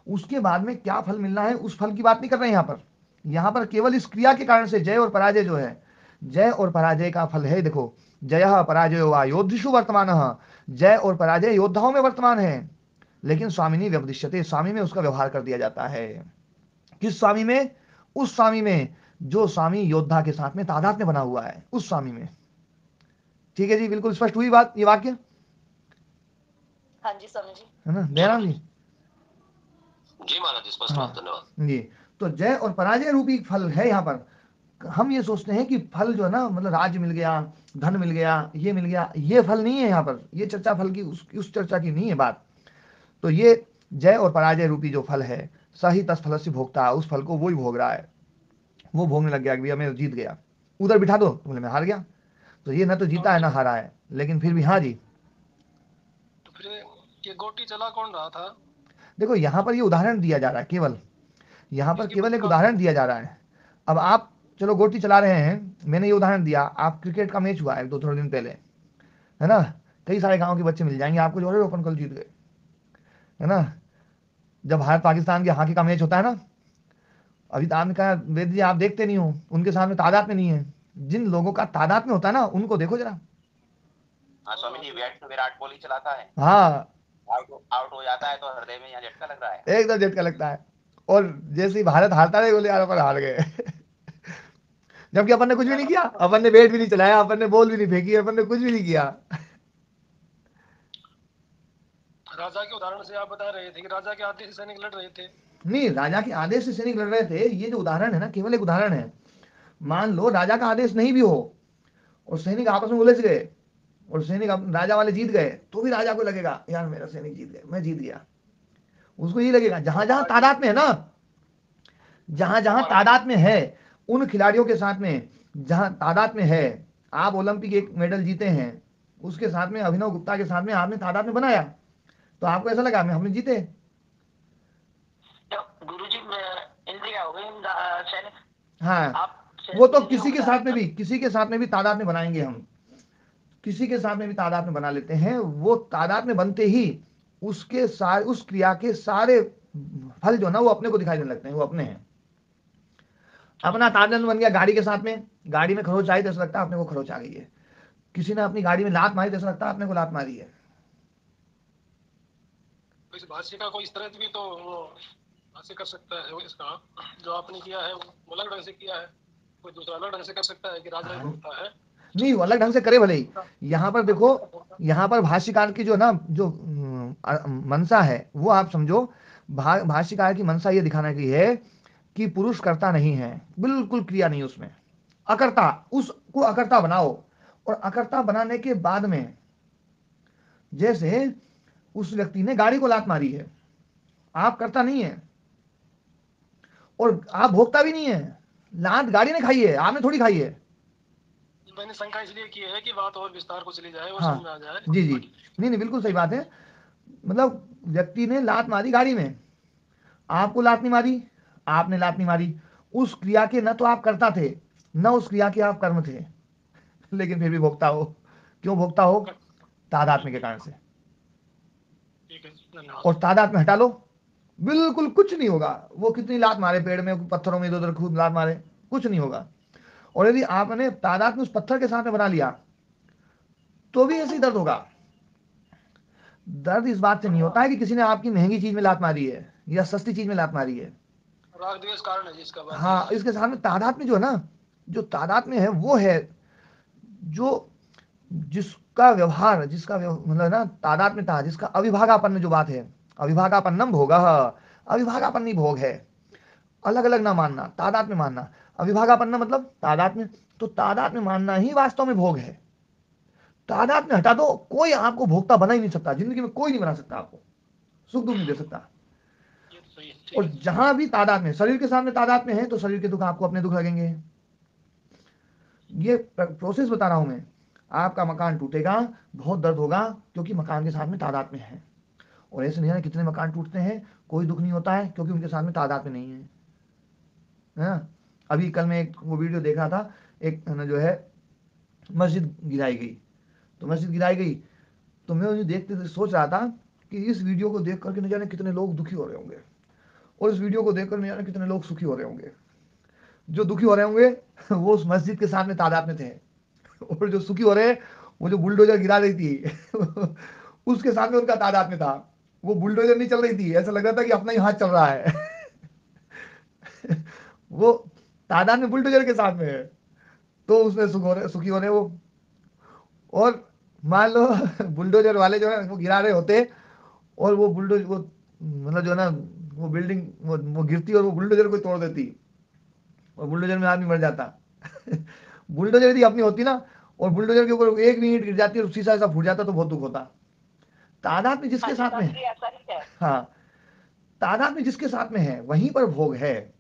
उसके बाद में क्या फल मिलना है उस फल की बात नहीं कर रहे हैं यहाँ पर केवल इस क्रिया के कारण से जय और पराजय जो है, जय और पराजय का फल है। देखो, जय पराजय वा योद्धिषु वर्तमान, जय और पराजय योद्धाओं में वर्तमान है, लेकिन स्वामिनी व्यवदिश्यते, स्वामी में उसका व्यवहार कर दिया जाता है। किस स्वामी में? उस स्वामी में जो स्वामी योद्धा के साथ में तादात्म्य बना हुआ है, उस स्वामी में। ठीक है जी, बिल्कुल स्पष्ट हुई बात, ये वाक्य हाँ जी स्वामी जी। है ना दयाराम जी? जी महाराज, स्पष्ट हाँ बात, धन्यवाद जी। तो जय और पराजय रूपी फल है यहाँ पर। हम ये सोचते हैं कि फल जो है ना, मतलब राज्य मिल गया, धन मिल गया, ये मिल गया, ये फल नहीं है यहाँ पर। ये चर्चा फल की उस चर्चा की नहीं है बात। तो ये जय और पराजय रूपी जो फल है, सही तस फल से भोगता है, उस फल को वही भोग रहा है। वो भोगने लग गया कि भैया मैं जीत गया, उधर बिठा दो तो बोले मैं हार गया। तो ये ना तो जीता है ना हारा है, लेकिन फिर भी हाँ जी। तो फिर ये गोटी चला कौन रहा था? देखो यहाँ पर ये उदाहरण दिया जा रहा है, केवल यहाँ पर इसकी केवल एक बुद्धि उदाहरण दिया जा रहा है। अब आप चलो गोटी चला रहे हैं, मैंने ये उदाहरण दिया, आप क्रिकेट का मैच हुआ है दो थोड़े दिन पहले, है ना, कई सारे गांव के बच्चे मिल जाएंगे आपको जो है अपन कल जीत गए, है ना। जब भारत पाकिस्तान के हॉकी का मैच होता है ना, अभी तो आपने कहा वेद जी आप देखते नहीं हो, उनके सामने तादाद में नहीं है। जिन लोगों का तादाद में होता है ना उनको देखो जरा। हाँ स्वामी जी, विराट कोहली चलाता है, हाँ, आउट हो जाता है तो हृदय में यहाँ झटका लग रहा है। एकदम झटका लगता है। और जैसे ही भारत हारता है बोले यार अपन हार गए जबकि अपन ने कुछ भी नहीं किया, अपन ने बैट भी नहीं चलाया, अपन ने बॉल भी नहीं फेंकी, अपन ने कुछ भी नहीं किया। राजा के उदाहरण से आप बता रहे थे कि राजा के आदेश से सैनिक लड़ रहे थे। नहीं, राजा के आदेश से सैनिक लड़ रहे थे, ये जो उदाहरण है ना केवल एक उदाहरण है। मान लो राजा का आदेश नहीं भी हो और सैनिक आपस में उलझ गए और सैनिक राजा वाले जीत गए, तो भी राजा को लगेगा यार मेरा सैनिक जीत गए, मैं जीत गया। उसको ये लगेगा जहां जहां तादाद में है ना, जहां जहां तादाद में है, उन खिलाड़ियों के साथ में जहां तादाद में है, आप ओलंपिक एक मेडल जीते हैं, उसके साथ में अभिनव गुप्ता के साथ में आपने तादाद में बनाया, तो आपको ऐसा लगा हमने जीते। गुरुजी इंडिया हो गई सैनिक, हाँ, आप वो तो किसी के साथ में भी, किसी के साथ में भी तादाद में बनाएंगे हम, किसी के साथ में भी तादाद में बना लेते हैं। वो तादाद में बनते ही उसके सारे, उस क्रिया के सारे फल जो ना वो अपने को दिखाई देने लगते हैं, वो अपने हैं। अपना तादाद में बन गया गाड़ी के साथ में, गाड़ी में खरोच आई तो ऐसा लगता है अपने को खरोच आ गई है। किसी ने अपनी गाड़ी में लात मारी तो ऐसा लगता है अपने को लात मारी है। इस भाष्य का कोई इस तरह भी तो वो भाष्य कर सकता है, इसका जो आपने किया है वो अलग ढंग से किया है, कोई दूसरा अलग ढंग से कर सकता है कि राजा ही होता है। नहीं, वो अलग ढंग से करे भले ही। यहाँ पर देखो, यहाँ पर भाष्यकार की जो ना जो मनसा है वो आप समझो, भाष्यकार की मनसा ये दिखाने की है कि पुरुष करता नहीं है, बिल्कुल क्रिया नहीं उसमें, अकर्ता, उसको अकर्ता बनाओ। और अकर्ता बनाने के बाद में, जैसे उस व्यक्ति ने गाड़ी को लात मारी है, आप करता नहीं है और आप भोगता भी नहीं है, लात गाड़ी ने खाई है, आपने थोड़ी खाई है। मैंने शंका इसलिए की है कि बात और विस्तार को चली जाए और हाँ, समझ में आ जाए। जी जी, नहीं नहीं, बिल्कुल सही बात है। मतलब व्यक्ति ने लात मारी गाड़ी में, आपको लात नहीं मारी, आपने लात नहीं मारी, उस क्रिया के न तो आप करता थे, न उस क्रिया के आप कर्म थे, लेकिन फिर भी भोगता हो। क्यों भोगता हो? तादात्म्य के कारण से। ठीक है, धन्यवाद। और तादात्म्य हटा लो, बिल्कुल कुछ नहीं होगा। वो कितनी लात मारे पेड़ में, पत्थरों में, इधर उधर खूब लात मारे, कुछ नहीं होगा। और यदि आपने तादात्म्य उस पत्थर के साथ में बना लिया तो भी ऐसे ही दर्द होगा। दर्द इस बात से नहीं होता है कि किसी ने आपकी महंगी चीज में लात मारी है या सस्ती चीज में लात मारी है। राग द्वेष कारण है जिसका बात हाँ, इसके सामने तादाद में जो है ना, जो तादाद में है वो है जो जिसका व्यवहार, मतलब ना तादाद में था, जिसका अविभागापन में जो बात है, अविभागापन्नम भोग, अविभागापन नहीं भोग है। अलग अलग ना मानना, तादाद में मानना। अविभागापन्न मतलब तादाद में, तो तादाद में मानना ही वास्तव में भोग है। तादाद में हटा दो, कोई आपको भोगता बना ही नहीं सकता, जिंदगी में कोई नहीं बना सकता, आपको सुख दुख नहीं दे सकता। ये तो सही है, ठीक और है। जहां भी तादाद में, शरीर के सामने तादाद में है तो शरीर के दुख आपको अपने दुख लगेंगे। ये प्रोसेस बता रहा हूं मैं। आपका मकान टूटेगा, बहुत दर्द होगा, क्योंकि मकान के साथ में तादाद में है। और ऐसे नहीं है कितने मकान टूटते हैं, कोई दुख नहीं होता है, क्योंकि उनके साथ में तादाद में नहीं है। हाँ? अभी कल मैं एक वो वीडियो देख रहा था, एक जो है मस्जिद गिराई गई, तो मस्जिद गिराई गई, तो मैं उन्हें देखते सोच रहा था कि इस वीडियो को देख करके न जाने कितने लोग दुखी हो रहे होंगे, और इस वीडियो को देखकर न जाने कितने लोग सुखी हो रहे होंगे। जो दुखी हो रहे होंगे वो उस मस्जिद के सामने तादाद में थे, और जो सुखी हो रहे हैं वो जो बुलडोजर गिरा रही थी उसके सामने उनका तादाद में था। वो बुलडोजर नहीं चल रही थी, ऐसा लग रहा था कि अपना ही हाथ चल रहा है वो तादाद में बुलडोजर के साथ में है, तो उसमें सुखी हो रहे वो। और मान लो बुलडोजर वाले जो है वो गिरा रहे होते, और वो बुलडोजर, वो मतलब जो है ना, वो बिल्डिंग वो गिरती और वो बुलडोजर को तोड़ देती, और बुलडोजर में आदमी मर जाता बुलडोजर यदि अपनी होती ना, और बुलडोजर के ऊपर एक भी ईंट गिर जाती और शीशा ऐसा फूट जाता तो बहुत दुख होता। तादाद में जिसके साथ में है, ऐसा ही है। हाँ, तादाद में जिसके साथ में है वहीं पर भोग है।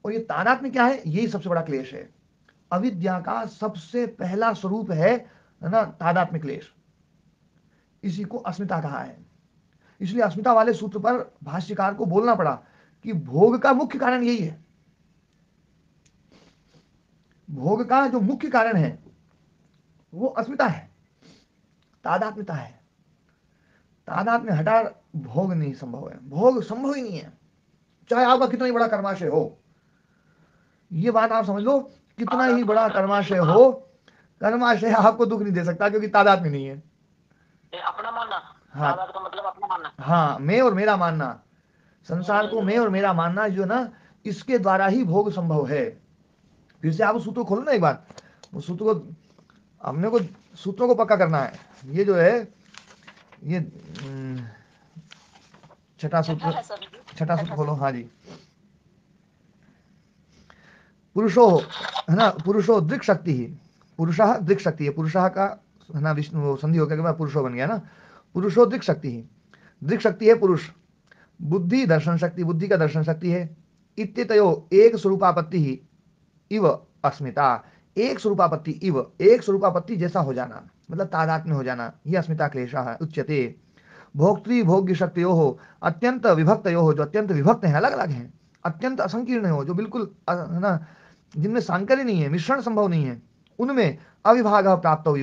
और ये तादाद में क्या है, यही सबसे बड़ा क्लेश है। अविद्या का सबसे पहला स्वरूप है ना, तादाद में क्लेश। इसी को अस्मिता कहा है। इसलिए अस्मिता वाले सूत्र पर भाष्यकार को बोलना पड़ा कि भोग का मुख्य कारण यही है। भोग का जो मुख्य कारण है वो अस्मिता है, तादात्म्यता है। तादात्म्य हटा भोग नहीं संभव है, भोग संभव ही नहीं है, चाहे आपका कितना ही बड़ा कर्माशय हो। ये बात आप समझ लो, कितना ही बड़ा कर्माशय हो, कर्माशय आपको दुख नहीं दे सकता, क्योंकि तादात्म्य नहीं है। अपना मानना, हाँ, तादाद का मतलब अपना मानना। हाँ, मैं और मेरा मानना, संसार को मैं और मेरा मानना जो ना, इसके द्वारा ही भोग संभव है। फिर से आप सूत्र खोलो ना एक बार, वो सूत्र को हमने को सूत्रों को पक्का करना है। ये जो है ये छठा सूत्र खोलो। हाँ जी, पुरुषो है ना, पुरुषो दृक् शक्ति ही, पुरुषः दृक् शक्ति है, पुरुषः का है ना विष्णु संधि होकर के बाद पुरुषो बन गया ना। पुरुषो दृक् शक्ति ही, दृक् शक्ति है पुरुष। बुद्धि दर्शन शक्ति, बुद्धि का दर्शन शक्ति है। इत्यतयो एक स्वरूपापत्ति ही इव अस्मिता, एक स्वरूपापत्ति इव, एक स्वरूपापत्ति जैसा हो जाना, मतलब तादात्म्य हो जाना, यह अस्मिता क्लेशः उच्यते। भोक्तृ भोग्य शक्तियों हो अत्यंत विभक्तयो हो, जो अत्यंत विभक्त हैं, अलग अलग हैं, अत्यंत असंकीर्ण हो, जो बिल्कुल है ना, जिनमें सांकर्य नहीं है, मिश्रण संभव नहीं है, उनमें अविभाग प्राप्त हो,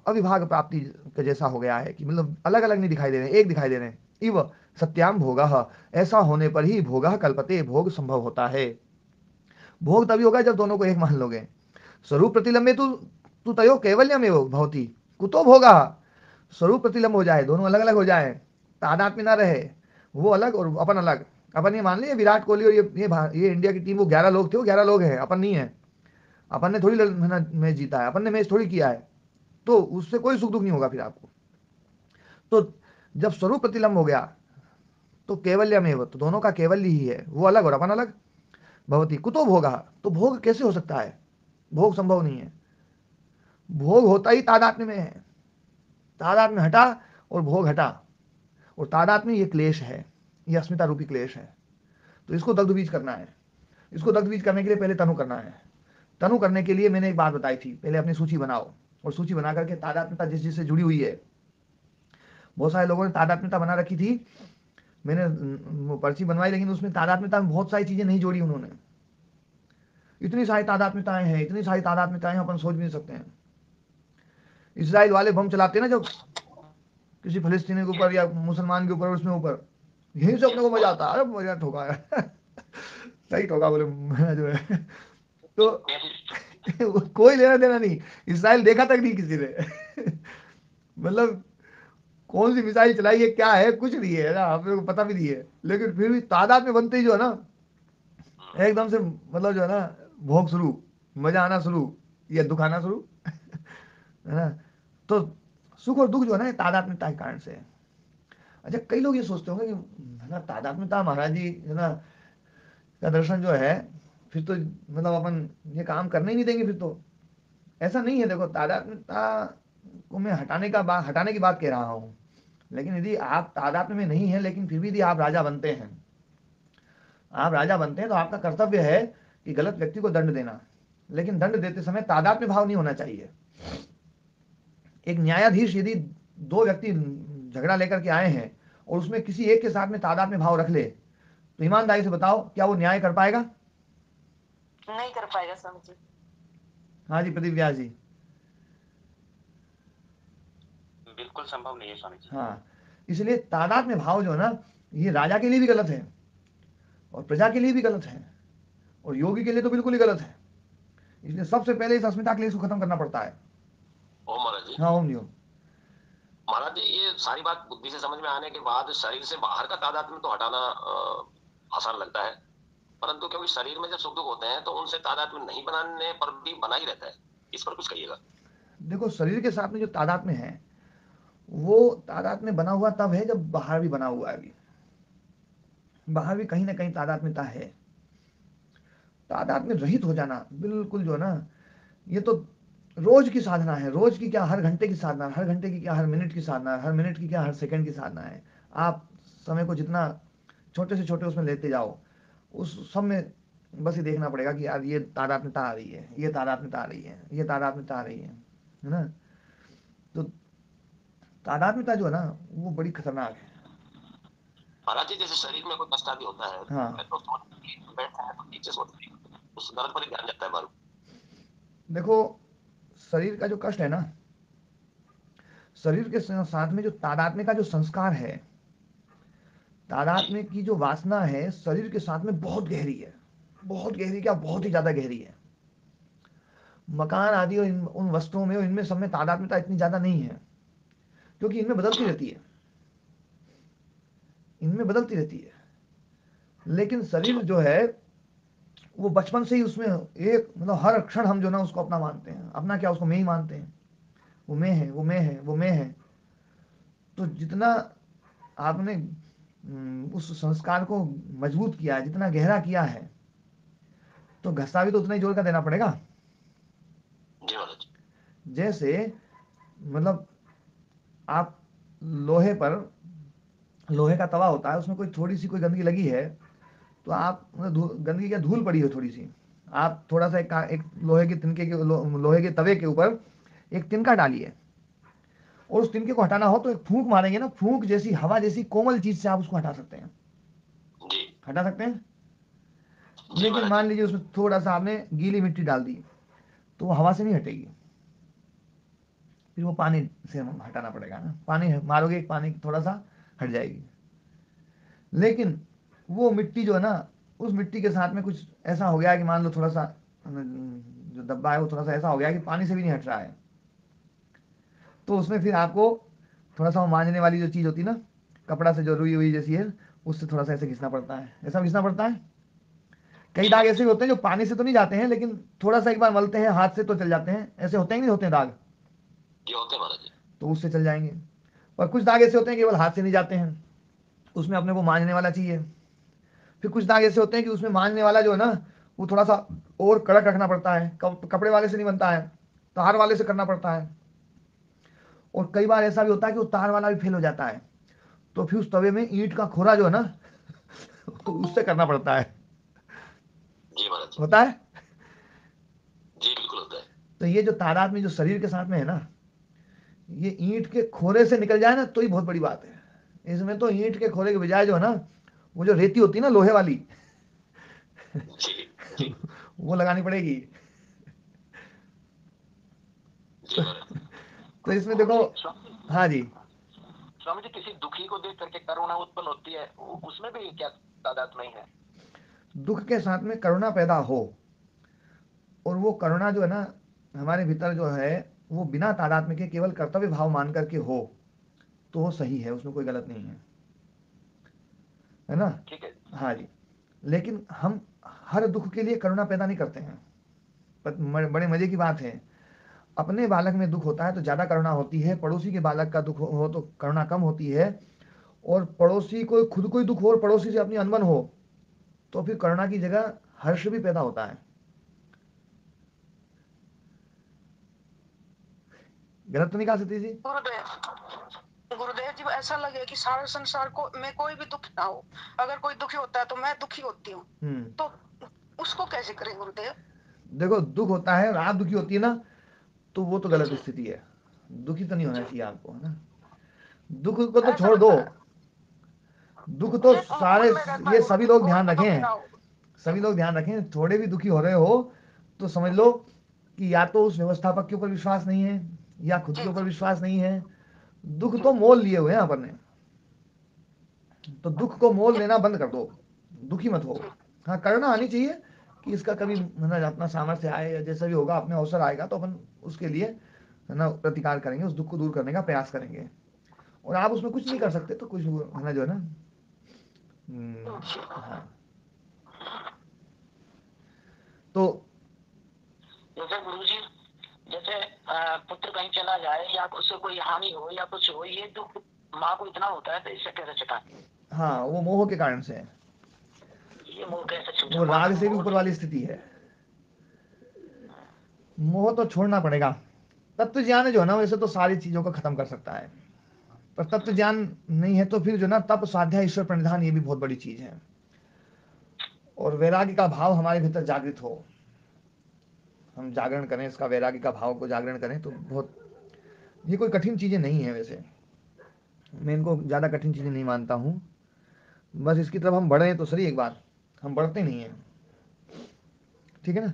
अविभाग प्राप्ति के जैसा हो गया है, कि मतलब अलग अलग नहीं दिखाई दे रहे हैं, एक दिखाई दे रहे हैं। इव सत्याम भोगः, ऐसा होने पर ही भोगः कल्पते, भोग संभव होता है। भोग तभी होगा जब दोनों को एक मान लोगे। स्वरूप प्रतिलंबे तू तयो कैवल्यमेव भवति कुतो भोगा, स्वरूप प्रतिलंब हो जाए, दोनों अलग अलग हो जाए, तादात्म्य ना रहे, वो अलग और अपन अलग। अपन ये मान लिया विराट कोहली और ये इंडिया की टीम, वो 11 लोग थे, वो 11 लोग हैं, अपन नहीं है। अपन ने थोड़ी मैच जीता है, अपन ने मैच थोड़ी किया है, तो उससे कोई सुख दुख नहीं होगा फिर आपको। तो जब स्वरूप प्रतिलंब हो गया तो केवल्यमेव, तो दोनों का केवल्य ही है, वो अलग और अपन अलग। भवती कुतो भोगा, तो भोग कैसे हो सकता है, भोग संभव नहीं है। भोग होता ही तादात्म्य में है, तादात्म्य हटा और भोग हटा, और तादात्म्य ये क्लेश है, ये अस्मिता रूपी क्लेश है। तो इसको दग्ध बीज करना है। इसको दग्ध बीज करने के लिए पहले तनु करना है। तनु करने के लिए मैंने एक बात बताई थी, पहले अपनी सूची बनाओ, और सूची बना करके तादात्म्यता जिस जिससे जुड़ी हुई है, बहुत सारे लोगों ने तादात्म्यता बना रखी थी, मैंने वो पर्ची बनवाई, लेकिन उसमें तादात्म्यता में बहुत सारी चीजें नहीं जोड़ी उन्होंने। इतनी सारी तादात्म्यताएं हैं, इतनी सारी तादात्म्यताएं अपन सोच भी नहीं सकते हैं। इसराइल वाले बम चलाते हैं ना जब किसी फिलिस्तीनी के ऊपर या मुसलमान के ऊपर, उसमें ऊपर, यहीं से अपने को मजा आता है, अरे मजा ठोका है सही ठोका बोले जो है। तो कोई लेना देना नहीं, इसराइल देखा तक नहीं किसी ने मतलब कौन सी मिसाइल चलाई है, क्या है, कुछ नहीं है ना, हम लोग को पता भी नहीं है, लेकिन फिर भी तादाद में बनते ही जो है ना, एकदम से मतलब जो है ना, भोग शुरू, मजा आना शुरू, या दुख आना शुरू है ना। तो सुख और दुख जो है ना, तादात्म्यता के कारण से है। अच्छा, कई लोग ये सोचते होंगे कि है ना, तादात्म्यता महाराज जी है ना का दर्शन जो है, फिर तो मतलब अपन ये काम करने ही नहीं देंगे फिर तो। ऐसा नहीं है, देखो तादात्म्यता को मैं हटाने की बात कह रहा हूँ, लेकिन यदि आप तादात्म्य में नहीं है, लेकिन फिर भी यदि आप राजा बनते हैं, आप राजा बनते हैं, तो आपका कर्तव्य है कि गलत व्यक्ति को दंड देना, लेकिन दंड देते समय तादात्म्य भाव नहीं होना चाहिए। एक न्यायाधीश यदि दो व्यक्ति झगड़ा लेकर के आए हैं और उसमें किसी एक के साथ में तादात्म्य भाव रख ले, तो ईमानदारी से बताओ क्या वो न्याय कर पाएगा? नहीं कर पाएगा स्वामी जी। हाँ जी प्रदीप व्यास जी। बिल्कुल संभव नहीं है स्वामी जी। हाँ, इसलिए तादात्म्य भाव जो है ना, ये राजा के लिए भी गलत है और प्रजा के लिए भी गलत है और योगी के लिए तो बिल्कुल ही गलत है। इसलिए सबसे पहले इस अस्मिता क्लेश को खत्म करना पड़ता है। ओम महाराज जी। हाँ ओम जी ओम। महाराज जी, ये सारी बात बुद्धि से समझ में आने के बाद शरीर से बाहर का तादात्म्य तो हटाना आसान लगता है, परंतु क्योंकि शरीर में जब सुख दुख होते हैं तो उनसे तादात्म्य नहीं बनाने पर भी बना ही रहता है, इस पर कुछ कहिएगा। देखो, शरीर के साथ में जो तादात्म्य है, वो तादात्म्य बना हुआ तब है जब बाहर भी बना हुआ है। अभी बाहर भी कहीं ना कहीं तादात्म्यता है। तादात्म्य रहित हो जाना बिल्कुल जो है ना, ये तो रोज की साधना है, रोज की क्या हर घंटे की साधना, हर घंटे की क्या हर मिनट की साधना, हर मिनट की क्या हर सेकंड की साधना है। आप समय को जितना छोटे से छोटे उसमें लेते जाओ, उस सब में बस ये देखना पड़ेगा कि यार ये तादात्म्यता आ रही है, ये तादात्म्यता आ रही है, ये तादात्म्यता आ रही है ना। तो तादात्म्यता जो है ना, वो बड़ी खतरनाक है। महाराज जी, जैसे शरीर में कोई कष्ट आदि होता है, हाँ तो बैठता है तो नीचे सोचते हैं, उस दर्द पर ही ध्यान जाता है बारू। देखो, शरीर का जो कष्ट है ना, शरीर के साथ में जो तादात्म्य का जो संस्कार है, तादात्म्य की जो वासना है, शरीर के साथ में बहुत गहरी है, बहुत गहरी, क्या बहुत ही ज्यादा गहरी है। मकान आदि और उन वस्तुओं में और इनमें सब में तादात्म्यता इतनी ज्यादा नहीं है, क्योंकि इनमें बदलती रहती है, इनमें बदलती रहती है। लेकिन शरीर जो है, वो बचपन से ही उसमें एक मतलब हर क्षण हम जो ना उसको अपना मानते हैं, अपना क्या, उसको मैं ही मानते हैं, वो मैं है, वो मैं है, वो मैं है। तो जितना आपने उस संस्कार को मजबूत किया है, जितना गहरा किया है, तो घसा भी तो उतना ही जोर का देना पड़ेगा। जी महाराज। जैसे मतलब आप लोहे पर, लोहे का तवा होता है, उसमें कोई थोड़ी सी कोई गंदगी लगी है, तो आप गंदगी क्या धूल पड़ी हो थोड़ी सी, आप थोड़ा सा एक लोहे के तिनके के लोहे के तवे के ऊपर एक तिनका डालिए और उस तिनके को हटाना हो तो एक फूंक मारेंगे ना, फूंक जैसी हवा जैसी कोमल चीज से आप उसको हटा सकते हैं, जी हटा सकते हैं। जी लेकिन महाराज मान जी। लीजिए उसमें थोड़ा सा आपने गीली मिट्टी डाल दी तो वो हवा से नहीं हटेगी, फिर वो पानी से हटाना पड़ेगा ना, पानी मारोगे पानी थोड़ा सा हट जाएगी। लेकिन वो मिट्टी जो है ना, उस मिट्टी के साथ में कुछ ऐसा हो गया कि मान लो थोड़ा सा जो डब्बा है वो थोड़ा सा ऐसा हो गया कि पानी से भी नहीं हट रहा है, तो उसमें फिर आपको थोड़ा सा वो मांजने वाली जो चीज़ होती है ना, कपड़ा से जो रुई हुई जैसी है, उससे थोड़ा सा ऐसे घिसना पड़ता है, ऐसा घिसना पड़ता है। कई जी दाग महाराज ऐसे भी होते हैं जो पानी से तो नहीं जाते हैं, लेकिन थोड़ा सा एक बार मलते हैं हाथ से तो चल जाते हैं, ऐसे होते हैं कि नहीं होते हैं दाग, जी होते हैं महाराज जी। तो उससे चल जाएंगे। और कुछ दाग ऐसे होते हैं केवल हाथ से नहीं जाते हैं, उसमें अपने को मांजने वाला चाहिए। फिर कुछ दाग ऐसे होते हैं कि उसमें मांजने वाला जो है ना, वो थोड़ा सा और कड़क रखना पड़ता है, कपड़े वाले से नहीं बनता है, तार वाले से करना पड़ता है। और कई बार ऐसा भी होता है कि वो तार वाला भी फेल हो जाता है, तो फिर उस तवे में ईंट का खोरा जो है ना उससे करना पड़ता है, जी महाराज जी। होता है। जी बिल्कुल होता है। तो ये जो तादाद में जो शरीर के साथ में है ना, ये ईंट के खोरे से निकल जाए ना तो ही बहुत बड़ी बात है। इसमें तो ईंट के खोरे के बजाय जो है ना, वो जो रेती होती है ना लोहे वाली जी जी वो लगानी पड़ेगी। जी तो, महाराज। तो इसमें देखो, स्वामी हाँ जी, स्वामी जी, किसी दुखी को देख करके करुणा उत्पन्न होती है, उसमें भी क्या तादात्म्य ही है? दुख के साथ में करुणा पैदा हो, और वो करुणा जो है ना हमारे भीतर जो है, वो बिना तादात्म्य के केवल कर्तव्य भाव मान करके हो, तो वो सही है, उसमें कोई गलत नहीं है ना। ठीक है। हाँ जी। लेकिन हम हर दुख के लिए करुणा पैदा नहीं करते हैं। बड़े मजे की बात है, अपने बालक में दुख होता है तो ज्यादा करुणा होती है, पड़ोसी के बालक का दुख हो तो करुणा कम होती है। और पड़ोसी को खुद कोई दुख हो और पड़ोसी से अपनी अनबन हो तो फिर करुणा की जगह हर्ष भी पैदा होता है। गलत तो नहीं कहा सतीश जी? गुरुदेव, गुरुदेव जी ऐसा लगे कि सारे संसार को में कोई भी दुख ना हो, अगर कोई दुखी होता है तो मैं दुखी होती हूँ, तो उसको कैसे करें गुरुदेव? देखो, दुख होता है और आप दुखी होती है ना, तो वो तो गलत स्थिति है, दुखी तो नहीं होना चाहिए आपको, है ना। दुख को तो ऐसा छोड़ दो, लगता है दुख तो मुझे सारे, मन में रहता है ये सभी गुरुदेव लोग कोई ध्यान भी दुख रखें, ना हो। सभी लोग ध्यान रखें, थोड़े भी दुखी हो रहे हो तो समझ लो कि या तो उस व्यवस्थापक के ऊपर विश्वास नहीं है या खुद के ऊपर विश्वास नहीं है। दुख तो मोल लिए हुए हैं अपन ने, तो दुख को मोल लेना बंद कर दो, दुखी मत हो। हाँ, करना आनी चाहिए कि इसका कभी ना अपना सामर्थ्य आए या जैसा भी होगा अपने अवसर आएगा तो अपन उसके लिए है ना प्रतिकार करेंगे, उस दुख को दूर करने का प्रयास करेंगे। और आप उसमें कुछ नहीं कर सकते तो कुछ है ना जो है ना, हाँ। तो जैसे गुरु जी, जैसे पुत्र कहीं चला जाए या उससे कोई हानि हो या कुछ हो, ये दुख माँ को इतना होता है, तो इससे कैसे छुटा? हाँ, वो मोह के कारण से है, ये मोह कैसे छूटे? वो माँ राग का से भी मोह ऊपर नहीं। वाली स्थिति है, मोह तो छोड़ना पड़ेगा। तत्व ज्ञान जो है ना वैसे तो सारी चीजों को खत्म कर सकता है, पर तत्व ज्ञान नहीं है तो फिर जो ना तप स्वाध्याय ईश्वर प्रणिधान ये भी बहुत बड़ी चीज है। और वैराग्य का भाव हमारे भीतर जागृत हो, हम जागरण करें इसका, वैराग्य का भाव को जागरण करें तो बहुत, ये कोई कठिन चीजें नहीं है वैसे, मैं इनको ज्यादा कठिन चीजें नहीं मानता हूँ। बस इसकी तरफ हम बढ़े तो सही, एक बार हम बढ़ते नहीं है, ठीक है ना।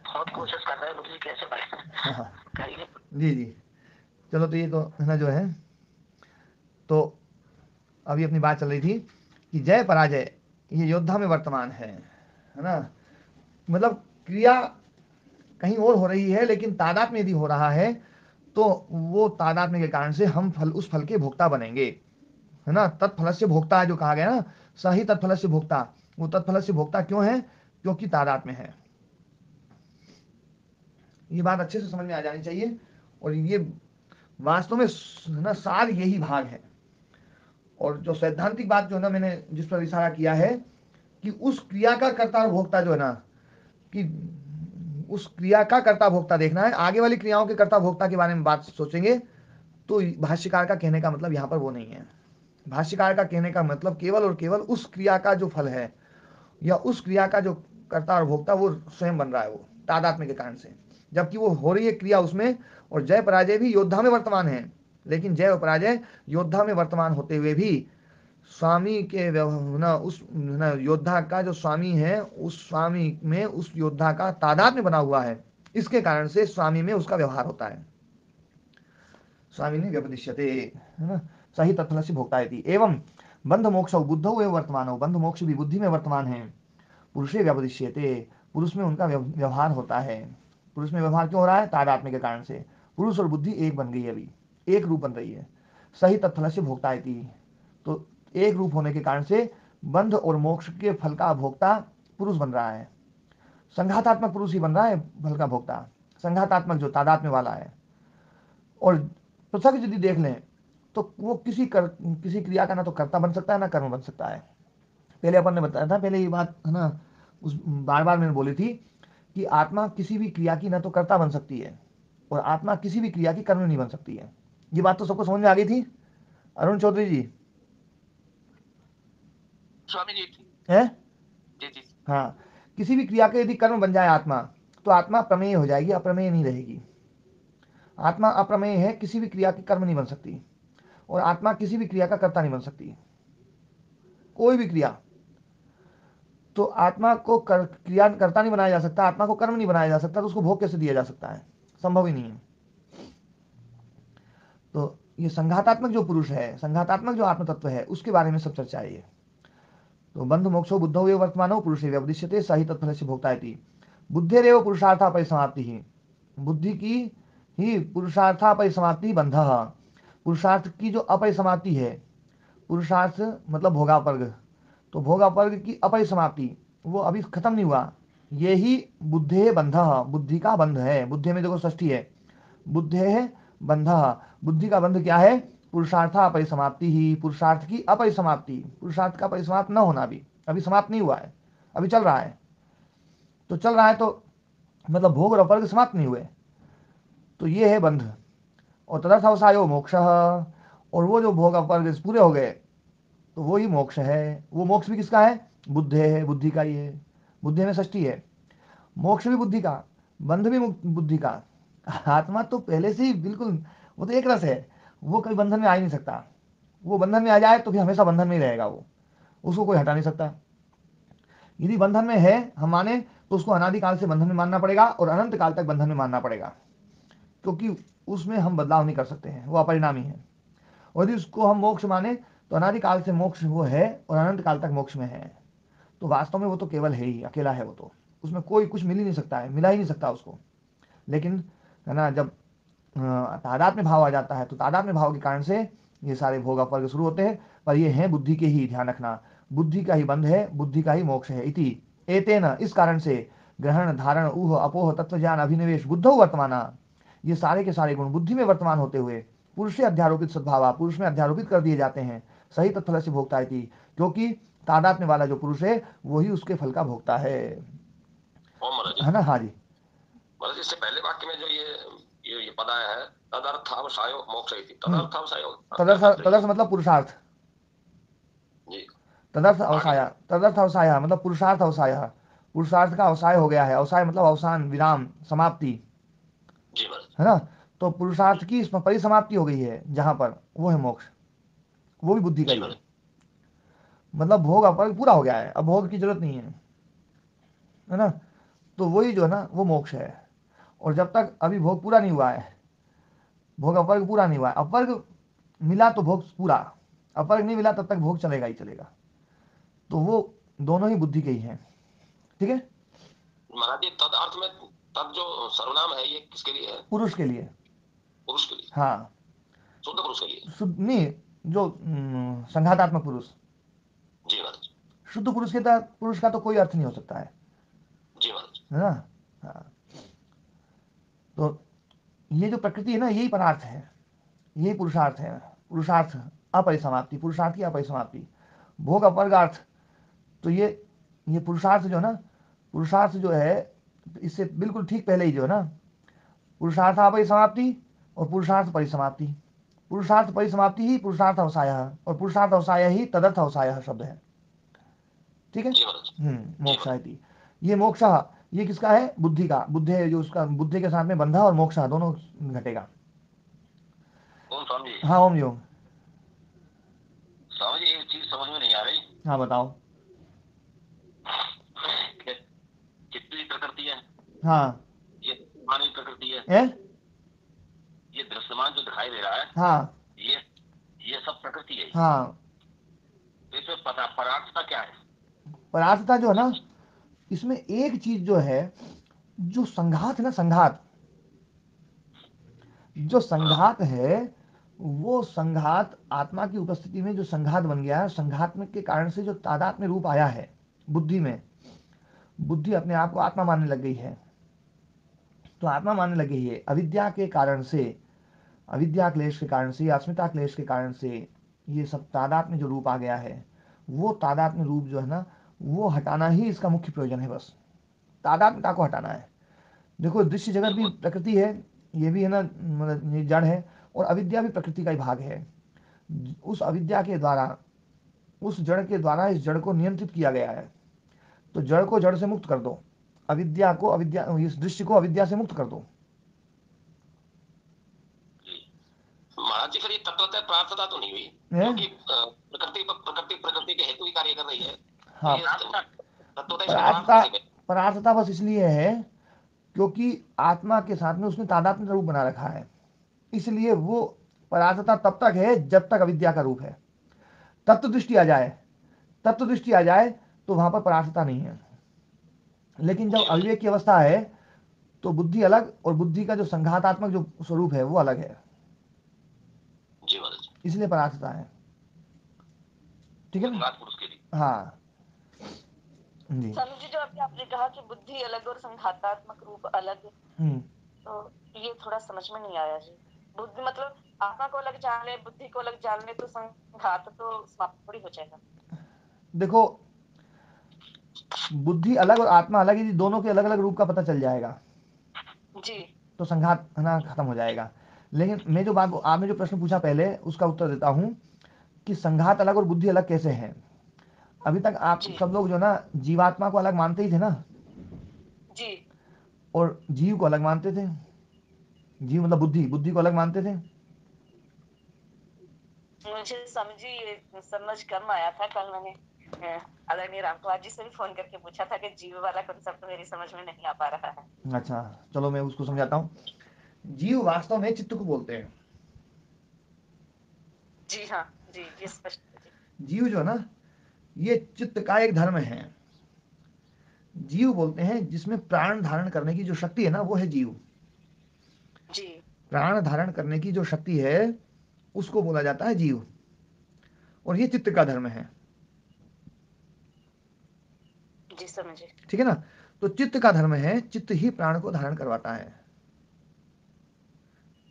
बहुत कोशिश कर रहे हैं गुरु जी, कैसे बढ़े? हाँ करिए। जी जी। चलो, तो ये तो है ना जो है, तो अभी अपनी बात चल रही थी कि जय पराजय ये योद्धा में वर्तमान है ना। मतलब क्रिया कहीं और हो रही है लेकिन तादाद में यदि हो रहा है तो वो तादाद में के कारण से हम फल, उस फल के भोक्ता बनेंगे, है ना। तत्फल से भोक्ता जो कहा गया ना, सही तत्फल से भोक्ता, वो तत्फल से भोक्ता क्यों है? क्योंकि तादाद में है। ये बात अच्छे से समझ में आ जानी चाहिए, और ये वास्तव में ना सार यही भाग है। और जो सैद्धांतिक बात जो है ना मैंने जिस पर इशारा किया है कि उस क्रिया का कर्ता और भोक्ता जो है ना, कि उस क्रिया का कर्ता भोक्ता देखना है, आगे वाली क्रियाओं के कर्ता भोक्ता के बारे में बात सोचेंगे तो भाष्यकार का कहने का मतलब यहाँ पर वो नहीं है, भाष्यकार का कहने का मतलब केवल और केवल उस क्रिया का जो फल है या उस क्रिया का जो कर्ता और भोक्ता वो स्वयं बन रहा है, वो तादात्म्य के कारण से, जबकि वो हो रही है क्रिया उसमें, और जय पराजय भी योद्धा में वर्तमान है, लेकिन जय और पराजय योद्धा में वर्तमान होते हुए भी स्वामी के उस योद्धा का जो स्वामी है, उस स्वामी में उस योद्धा का तादात्म्य बना हुआ है, इसके कारण से स्वामी में उसका व्यवहार होता है, स्वामी ने व्यपदिश्यते, है ना, सही तत्फलस्य भोक्तायति। एवं बंध मोक्ष बुद्धौ एव वर्तमानो, बंध मोक्ष भी बुद्धि में वर्तमान है, पुरुषे व्यपदिश्यते, पुरुष में उनका व्यवहार होता है। पुरुष में व्यवहार क्यों हो रहा है? तादात्म्य के कारण से। पुरुष और बुद्धि एक बन गई है, अभी एक रूप बन रही है, सही तत्फलस्य भोक्तायति। तो एक रूप होने के कारण से बंध और मोक्ष के फल का भोक्ता पुरुष बन रहा है। संघातात्मक पुरुष ही बन रहा है फल का भोक्ता, संघातात्मक जो तादात्म्य वाला है। और पृथक यदि देख लें तो वो किसी क्रिया का ना तो कर्ता बन सकता है ना कर्म बन सकता है। पहले अपन ने बताया था, पहले ये बात है ना, उस बार बार मैंने बोली थी कि आत्मा किसी भी क्रिया की ना तो कर्ता बन सकती है और आत्मा किसी भी क्रिया की कर्म नहीं बन सकती है। ये बात तो सबको समझ में आ गई थी? अरुण चौधरी जी स्वामी जी है? जी जी। हाँ, किसी भी क्रिया के यदि कर्म बन जाए आत्मा, तो आत्मा प्रमेय हो जाएगी, अप्रमेय नहीं रहेगी। आत्मा अप्रमेय है, किसी भी क्रिया की कर्म नहीं बन सकती, और आत्मा किसी भी क्रिया का कर्ता नहीं बन सकती, कोई भी क्रिया। तो आत्मा को क्रिया कर्ता नहीं बनाया जा सकता, आत्मा को कर्म नहीं बनाया जा सकता, तो उसको भोग कैसे दिया जा सकता है? संभव ही नहीं है। तो ये संघातात्मक जो पुरुष है, संघातात्मक जो आत्म तत्व है, उसके बारे में सब चर्चा है। तो बंधु मोक्षो बुद्धौ एव वर्तमानो पुरुषे व्यपदिश्यते सही तत्फलस्य भोक्तायति। बुद्धेरेव पुरुषार्था परिसमाप्ति ही, बुद्धि की ही पुरुषार्था परिसमाप्ति ही बंध। पुरुषार्थ की जो अपरिसमाप्ति है, पुरुषार्थ मतलब भोगापर्ग, तो भोगापर्ग की अपरिसमाप्ति वो अभी खत्म नहीं हुआ, ये ही बुद्धे बंध, बुद्धि का बंध है। बुद्धि में देखो षष्ठी है, बुद्धे बंध, बुद्धि का बंध क्या है? पुरुषार्था अपरिसमाप्ति ही, पुरुषार्थ की अपरिसमाप्ति, पुरुषार्थ का परिसमाप्त न होना, अभी समाप्त नहीं हुआ है, अभी चल रहा है। तो चल रहा है तो मतलब भोग और अपर्ग समाप्त नहीं हुए, तो ये है बंध। और तदर्थावसायो मोक्ष, और वो जो भोग अपर्ग पूरे हो गए तो वो ही मोक्ष है। वो मोक्ष भी किसका है? बुद्धे है, बुद्धि का ही है। बुद्धि में षष्ठी है, मोक्ष भी बुद्धि का, बंध भी बुद्धि का। आत्मा तो पहले से ही बिल्कुल, वो तो एक रस है, वो कभी बंधन में आ ही नहीं सकता। वो बंधन में आ जाए तो फिर हमेशा बंधन में ही रहेगा, वो उसको कोई हटा नहीं सकता। यदि बंधन में है हम माने, तो उसको अनादिकाल से बंधन में मानना पड़ेगा और अनंत काल तक बंधन में मानना पड़ेगा, क्योंकि उसमें हम बदलाव नहीं कर सकते हैं, वो अपरिणामी है। और यदि उसको हम मोक्ष माने तो अनादिकाल से मोक्ष वो है और अनंत काल तक मोक्ष में है, तो वास्तव में वो तो केवल है ही, अकेला है वो, तो उसमें कोई कुछ मिल ही नहीं सकता है, मिला ही नहीं सकता उसको। लेकिन है ना, जब तादात्म्य भाव आ जाता है तो तादात्म्य भाव के कारण से ये सारे भोग अपर्ग शुरू होते हैं, पर ये हैं बुद्धि के ही, ध्यान रखना, बुद्धि का ही बंध है, बुद्धि का ही मोक्ष है। इति एतेन, इस कारण से ग्रहण धारण ऊह अपोह तत्व ज्ञान अभिनिवेश बुद्धौ वर्तमाना, ये सारे के सारे गुण बुद्धि में वर्तमान होते हुए पुरुष से अध्यारोपित सद्भाव पुरुष में अध्यारोपित कर दिए जाते हैं, सही तत्फल से भोक्ता है, क्योंकि तादात्म्य वाला जो पुरुष है वही उसके फल का भोक्ता है ना। हाँ जी, महाराज इससे पहले वाक्य में जो ये पद आया है तदर्थावसायो मोक्ष इति, तदर्थावसायो तदर्थ मतलब पुरुषार्थ जी, तदर्थ अवसाया, तदर्थ अवसाया मतलब पुरुषार्थ अवसाय, पुरुषार्थ का अवसाय हो गया है। अवसाय मतलब अवसान, विराम, समाप्ति, जी है ना। तो पुरुषार्थ की परिसमाप्ति हो गई है जहां पर, वो है मोक्ष, वो भी बुद्धि का ही है। मतलब भोग अपर्ग पूरा हो गया है, अब भोग की जरूरत नहीं है ना। तो वही जो है ना वो मोक्ष है। और जब तक अभी भोग पूरा नहीं हुआ है, भोग अपर्ग पूरा नहीं हुआ है, अपर्ग मिला तो भोग पूरा, अपर्ग नहीं मिला तब तक भोग चलेगा ही चलेगा। तो वो दोनों ही बुद्धि के ही हैं, ठीक है। महाराज जी तद अर्थ में तद जो सर्वनाम है ये किसके लिए है? पुरुष के लिए, पुरुष के लिए, हाँ, शुद्ध पुरुष के लिए, शुद्ध नहीं, जो संघातात्मक पुरुष। जी महाराज, शुद्ध पुरुष के तहत पुरुष का तो कोई अर्थ नहीं हो सकता है, जी महाराज, है ना। हाँ, तो ये जो प्रकृति है ना, यही परार्थ है, यही पुरुषार्थ है। पुरुषार्थ अपरिसमाप्ति, पुरुषार्थ की अपरिसमाप्ति, भोग अपर्गार्थ। तो ये पुरुषार्थ जो है ना, पुरुषार्थ जो है इससे बिल्कुल ठीक पहले ही जो है ना, पुरुषार्थ अपरिसमाप्ति और पुरुषार्थ परिसमाप्ति। पुरुषार्थ परिसमाप्ति ही पुरुषार्थ अवसाय, और पुरुषार्थ अवसाय ही तदर्थ अवसाय शब्द है। ठीक है। जी महाराज। मोक्ष है ये मोक्ष, ये किसका है? बुद्धि का। बुद्धि जो उसका बुद्धि के साथ में बंधा और मोक्ष दोनों घटेगा। ओम स्वामी जी। हाँ ओम योग। स्वामी जी एक चीज समझ में नहीं आ रही। हाँ बताओ। चित्त भी प्रकृति है, हाँ ये मानवी प्रकृति है, ए? ये दृश्यमान जो दिखाई दे रहा है, हाँ ये सब प्रकृति है। हाँ। तो इसमें परार्थता क्या है? परार्थता जो है ना, इसमें एक चीज जो है, जो संघात है ना, संघात, जो संघात है, वो संघात आत्मा की उपस्थिति में जो संघात बन गया है, संघात में के कारण से जो तादात में रूप आया है बुद्धि में, बुद्धि अपने आप को आत्मा मानने लग गई है। तो आत्मा मानने लग गई है अविद्या के कारण से, अविद्या क्लेश के कारण से, अस्मिता क्लेश के कारण से, ये सब तादात में जो रूप आ गया है, वो तादात में रूप जो है ना, वो हटाना ही इसका मुख्य प्रयोजन है। बस तादात्म्यता को हटाना है। देखो दृश्य जगत भी प्रकृति है, ये भी है ना, मतलब ये जड़ है, और अविद्या भी प्रकृति का ही भाग है। उस अविद्या के द्वारा, उस जड़ के द्वारा इस जड़ को नियंत्रित किया गया है। तो जड़ को जड़ से मुक्त कर दो, अविद्या को अविद्या, इस दृश्य को अविद्या से मुक्त कर दो। महाराज जी फिर ये तत्वतः प्रार्थता तो नहीं हुई, क्योंकि प्रकृति के हेतु ही कार्य कर रही है। हाँ, परार्थता बस इसलिए है क्योंकि आत्मा के साथ में उसने तादात्म्य रूप बना रखा है, इसलिए वो परार्थता तब तक है जब तक अविद्या का रूप है। तत्व दृष्टि आ जाए, तत्व दृष्टि आ जाए तो वहां पर परार्थता नहीं है। लेकिन जब अविवेक की अवस्था है तो बुद्धि अलग, और बुद्धि का जो संघातात्मक जो स्वरूप है वो अलग है, इसलिए परार्थता है। ठीक है ना? हाँ जी। स्वामी जी, जो अभी आपने कहा कि बुद्धि अलग और संघातात्मक रूप अलग, तो ये थोड़ा समझ में नहीं आया जी। बुद्धि मतलब आत्मा को अलग जान ले, बुद्धि को अलग जान ले, तो संघात तो समाप्त थोड़ी हो जाएगा। देखो बुद्धि अलग और आत्मा अलग, यदि दोनों के अलग अलग रूप का पता चल जाएगा जी, तो संघात है ना खत्म हो जाएगा। लेकिन मैं जो बात, आपने जो प्रश्न पूछा पहले, उसका उत्तर देता हूं कि संघात अलग और बुद्धि अलग कैसे है। अभी तक आप सब लोग जो ना जीवात्मा को अलग मानते ही थे ना जी, और जीव को अलग मानते थे। जीव मतलब बुद्धि, बुद्धि को अलग मानते थे। मुझे समझी ये समझ कम आया था। कल मैंने आदरणीय रामकुमार जी से भी फोन करके पूछा था कि जीव वाला कांसेप्ट मेरी समझ में नहीं आ पा रहा है। अच्छा चलो मैं उसको समझाता हूँ। जीव वास्तव में चित्त को बोलते हैं। जी हाँ जी, ये स्पष्ट जी। जीव जो है ना, ये चित्त का एक धर्म है। जीव बोलते हैं जिसमें प्राण धारण करने की जो शक्ति है ना, वो है जीव। जी, प्राण धारण करने की जो शक्ति है उसको बोला जाता है जीव, और ये चित्त का धर्म है। जी समझे। ठीक है ना? तो चित्त का धर्म है, चित्त ही प्राण को धारण करवाता है।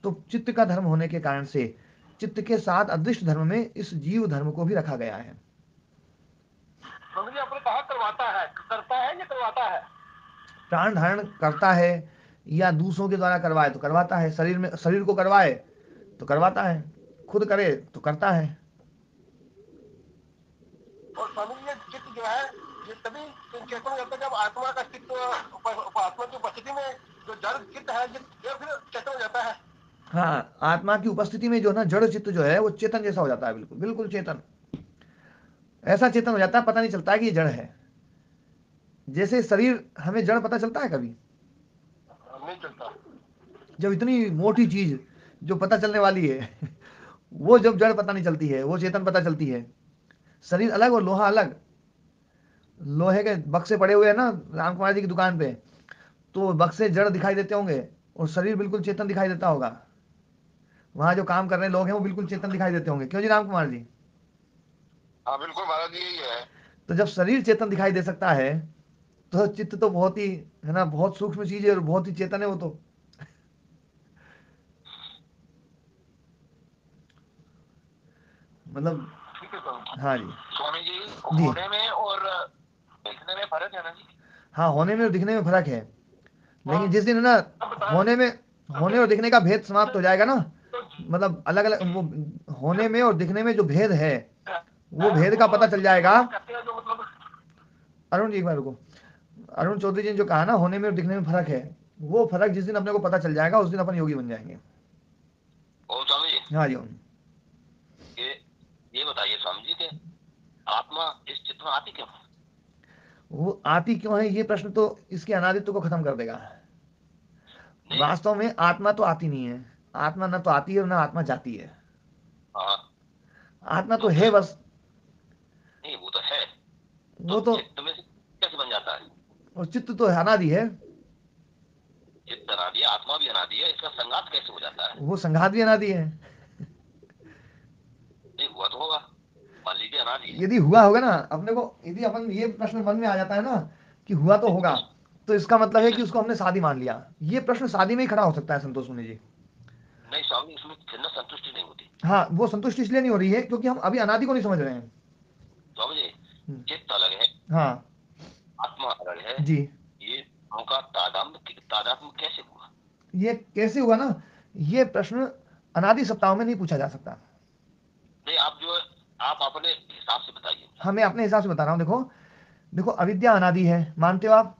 तो चित्त का धर्म होने के कारण से चित्त के साथ अदृष्ट धर्म में इस जीव धर्म को भी रखा गया है। आपने कहा करवाता है, करता है या करवाता है? प्राण धारण करता है या दूसरों के द्वारा करवाए तो करवाता है। शरीर में, शरीर को करवाए तो करवाता है, खुद करे तो करता है। और स्वामी जी, चित्त जो है ये तभी चेतन हो जाता है जब आत्मा का चित्त, आत्मा की उपस्थिति में जो जड़ चित्त है ये फिर चेतन हो जाता है। हाँ, आत्मा की उपस्थिति में जो ना जड़ चित्त जो है वो चेतन जैसा हो जाता है, बिल्कुल बिल्कुल चेतन। ऐसा चेतन हो जाता है, पता नहीं चलता है कि ये जड़ है। जैसे शरीर हमें जड़ पता चलता है कभी? नहीं चलता। जब इतनी मोटी चीज जो पता चलने वाली है वो जब जड़ पता नहीं चलती है, वो चेतन पता चलती है। शरीर अलग और लोहा अलग। लोहे के बक्से पड़े हुए हैं ना राम कुमार जी की दुकान पे, तो बक्से जड़ दिखाई देते होंगे और शरीर बिल्कुल चेतन दिखाई देता होगा। वहां जो काम कर रहे लोग हैं वो बिल्कुल चेतन दिखाई देते होंगे, क्यों जी राम कुमार जी? हाँ बिल्कुल महाराज जी, यही है। तो जब शरीर चेतन दिखाई दे सकता है तो चित्त तो बहुत ही है ना, बहुत सूक्ष्म चीज है और बहुत ही चेतन है वो तो। मतलब ठीक है स्वामी। हाँ जी। स्वामी जी, जी होने में और दिखने में फर्क है ना जी? हाँ, होने में और दिखने में फर्क है। लेकिन जिस दिन है ना होने और दिखने का भेद समाप्त हो जाएगा ना, मतलब अलग अलग वो होने में और दिखने में जो भेद है वो भेद का पता चल जाएगा। जो मतलब अरुण जी एक बार रुको, अरुण चौधरी जी ने जो कहा ना होने में और दिखने में फर्क है, वो फर्क जिस दिन अपने को पता चल जाएगा उस दिन अपन योगी बन जाएंगे। और स्वामी जी हाँ जी ओम। ये बताइए स्वामी जी कि आत्मा इस चित्र में आती क्यों? वो आती क्यों है, ये प्रश्न तो इसके अनादित्व को खत्म कर देगा। नहीं। वास्तव में आत्मा तो आती नहीं है, आत्मा ना तो आती है और ना आत्मा जाती है। हाँ आत्मा तो है बस। नहीं वो तो है, वो तो चित्त में से कैसे बन जाता है? और चित्त तो अनादि है। चित्त अनादि है, आत्मा भी अनादि है, इसका संघात कैसे हो जाता है? वो संघात भी अनादि है। नहीं हुआ तो होगा, मान लीजिए अनादि है। यदि हुआ होगा ना अपने को, यदि अपन ये प्रश्न मन में आ जाता है ना कि हुआ तो होगा, तो इसका मतलब है कि उसको हमने शादी मान लिया। ये प्रश्न शादी में ही खड़ा हो सकता है संतोष मुनि जी। नहीं स्वामी इसमें फिर ना संतुष्टि नहीं होती। हाँ वो संतुष्टि इसलिए नहीं हो रही है क्योंकि हम अभी अनादि को नहीं समझ रहे हैं। स्वामी जी चित्त अलग है, हाँ आत्मा अलग है जी। ये उनका तादात्म्य कैसे हुआ? ये कैसे हुआ ना, ये प्रश्न अनादि सप्ताह में नहीं पूछा जा सकता। नहीं आप जो है आप अपने हिसाब से बताइए। हाँ मैं अपने हिसाब से बता रहा हूँ। देखो देखो अविद्या अनादि है, मानते हो आप?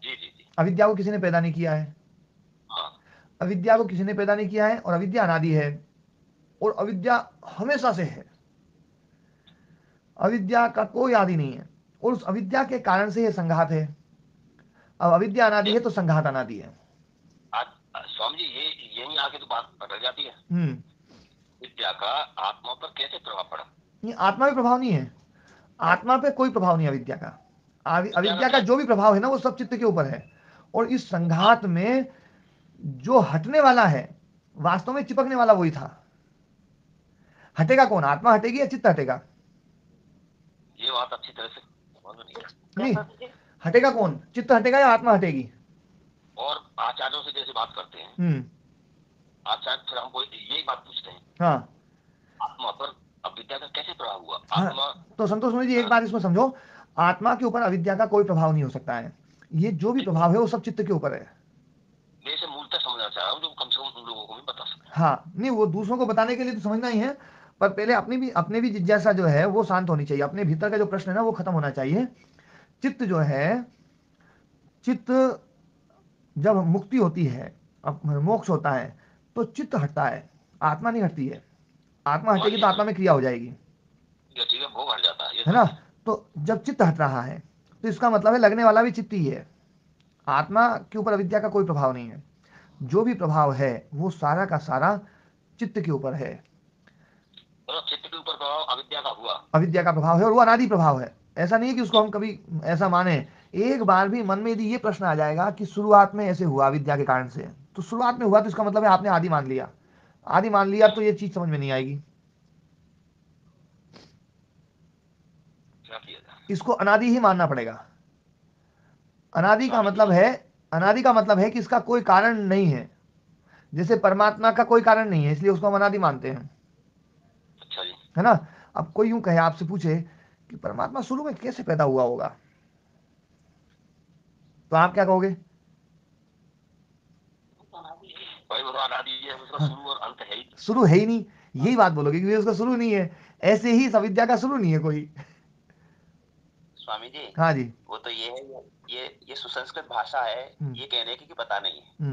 जी जी जी। अविद्या को किसी ने पैदा नहीं किया है। हाँ अविद्या को किसी ने पैदा नहीं किया है और अविद्या अनादि है और अविद्या हमेशा से है। अविद्या का कोई आदि नहीं है और उस अविद्या के कारण से यह संघात है। अब अविद्या अनादि है तो संघात अनादि है। स्वामी जी ये यही आके तो बात पकड़ जाती है, हम्म। विद्या का आत्मा पर कैसे प्रभाव पड़ा? ये आत्मा पे प्रभाव नहीं है, आत्मा पे कोई प्रभाव नहीं है अविद्या का। अविद्या का क्या जो भी प्रभाव है ना वो सब चित्त के ऊपर है। और इस संघात में जो हटने वाला है वास्तव में चिपकने वाला वही था। हटेगा कौन, आत्मा हटेगी या चित्त हटेगा? ये बात अच्छी तरह से समझ में नहीं आई। नहीं, जैसा कि हटेगा कौन, चित्त हटेगा या आत्मा हटेगी? और आचार्यों से जैसे बात करते हैं हम्म। आचार्य फिर हमको यही बात पूछते हैं हाँ आत्मा पर अविद्या का कैसे प्रभाव हुआ? हाँ। आत्मा तो संतोष मुनि जी एक बात इसमें समझो, आत्मा के ऊपर अविद्या का कोई प्रभाव नहीं हो सकता है। ये जो भी प्रभाव है वो सब चित्त के ऊपर है। मैं इसे मूलतः समझना चाह रहा हूँ जो कम से कम उन लोगों को भी बता सके। हाँ नहीं, वो दूसरों को बताने के लिए तो समझना ही है, पर पहले अपने भी जिज्ञासा जो है वो शांत होनी चाहिए। अपने भीतर का जो प्रश्न है ना वो खत्म होना चाहिए। चित्त जो है, चित्त जब मुक्ति होती है, अब मोक्ष होता है तो चित्त हटता है, आत्मा नहीं हटती है। आत्मा मान हटेगी तो लिया आत्मा में क्रिया हो जाएगी, ठीक है भोग हट जाता है ये है ना? समझ। तो जब चित्त हट रहा है तो इसका मतलब है लगने वाला भी चित्त ही है। आत्मा के ऊपर अविद्या का कोई प्रभाव नहीं है। जो भी प्रभाव है वो सारा का सारा चित्त के ऊपर है। तो चित्त के ऊपर प्रभाव अविद्या का हुआ। अविद्या का प्रभाव है और वो अनादि प्रभाव है। ऐसा नहीं है कि उसको हम कभी ऐसा माने। एक बार भी मन में यदि ये प्रश्न आ जाएगा कि शुरुआत में ऐसे हुआ अविद्या के कारण से, तो शुरुआत में हुआ तो इसका मतलब है आपने आदि मान लिया। आदि मान लिया तो ये चीज समझ में नहीं आएगी। क्या किया जाए? इसको अनादि ही मानना पड़ेगा। अनादि का स्वामी जी मतलब है, अनादि का मतलब है कि इसका कोई कारण नहीं है। जैसे परमात्मा का कोई कारण नहीं है इसलिए उसको हम अनादि मानते हैं, अच्छा जी है ना? अब कोई यूं कहे, आपसे पूछे कि परमात्मा शुरू में कैसे पैदा हुआ होगा, तो आप क्या कहोगे? भाई वो अनादि है उसका हाँ, शुरू और अंत है ही। शुरू है ही नहीं, यही बात बोलोगे कि उसका शुरू नहीं है। ऐसे ही इस अविद्या का शुरू नहीं है कोई। स्वामी जी हाँ जी। वो तो ये है, ये सुसंस्कृत भाषा है, ये कहने की कि पता नहीं है।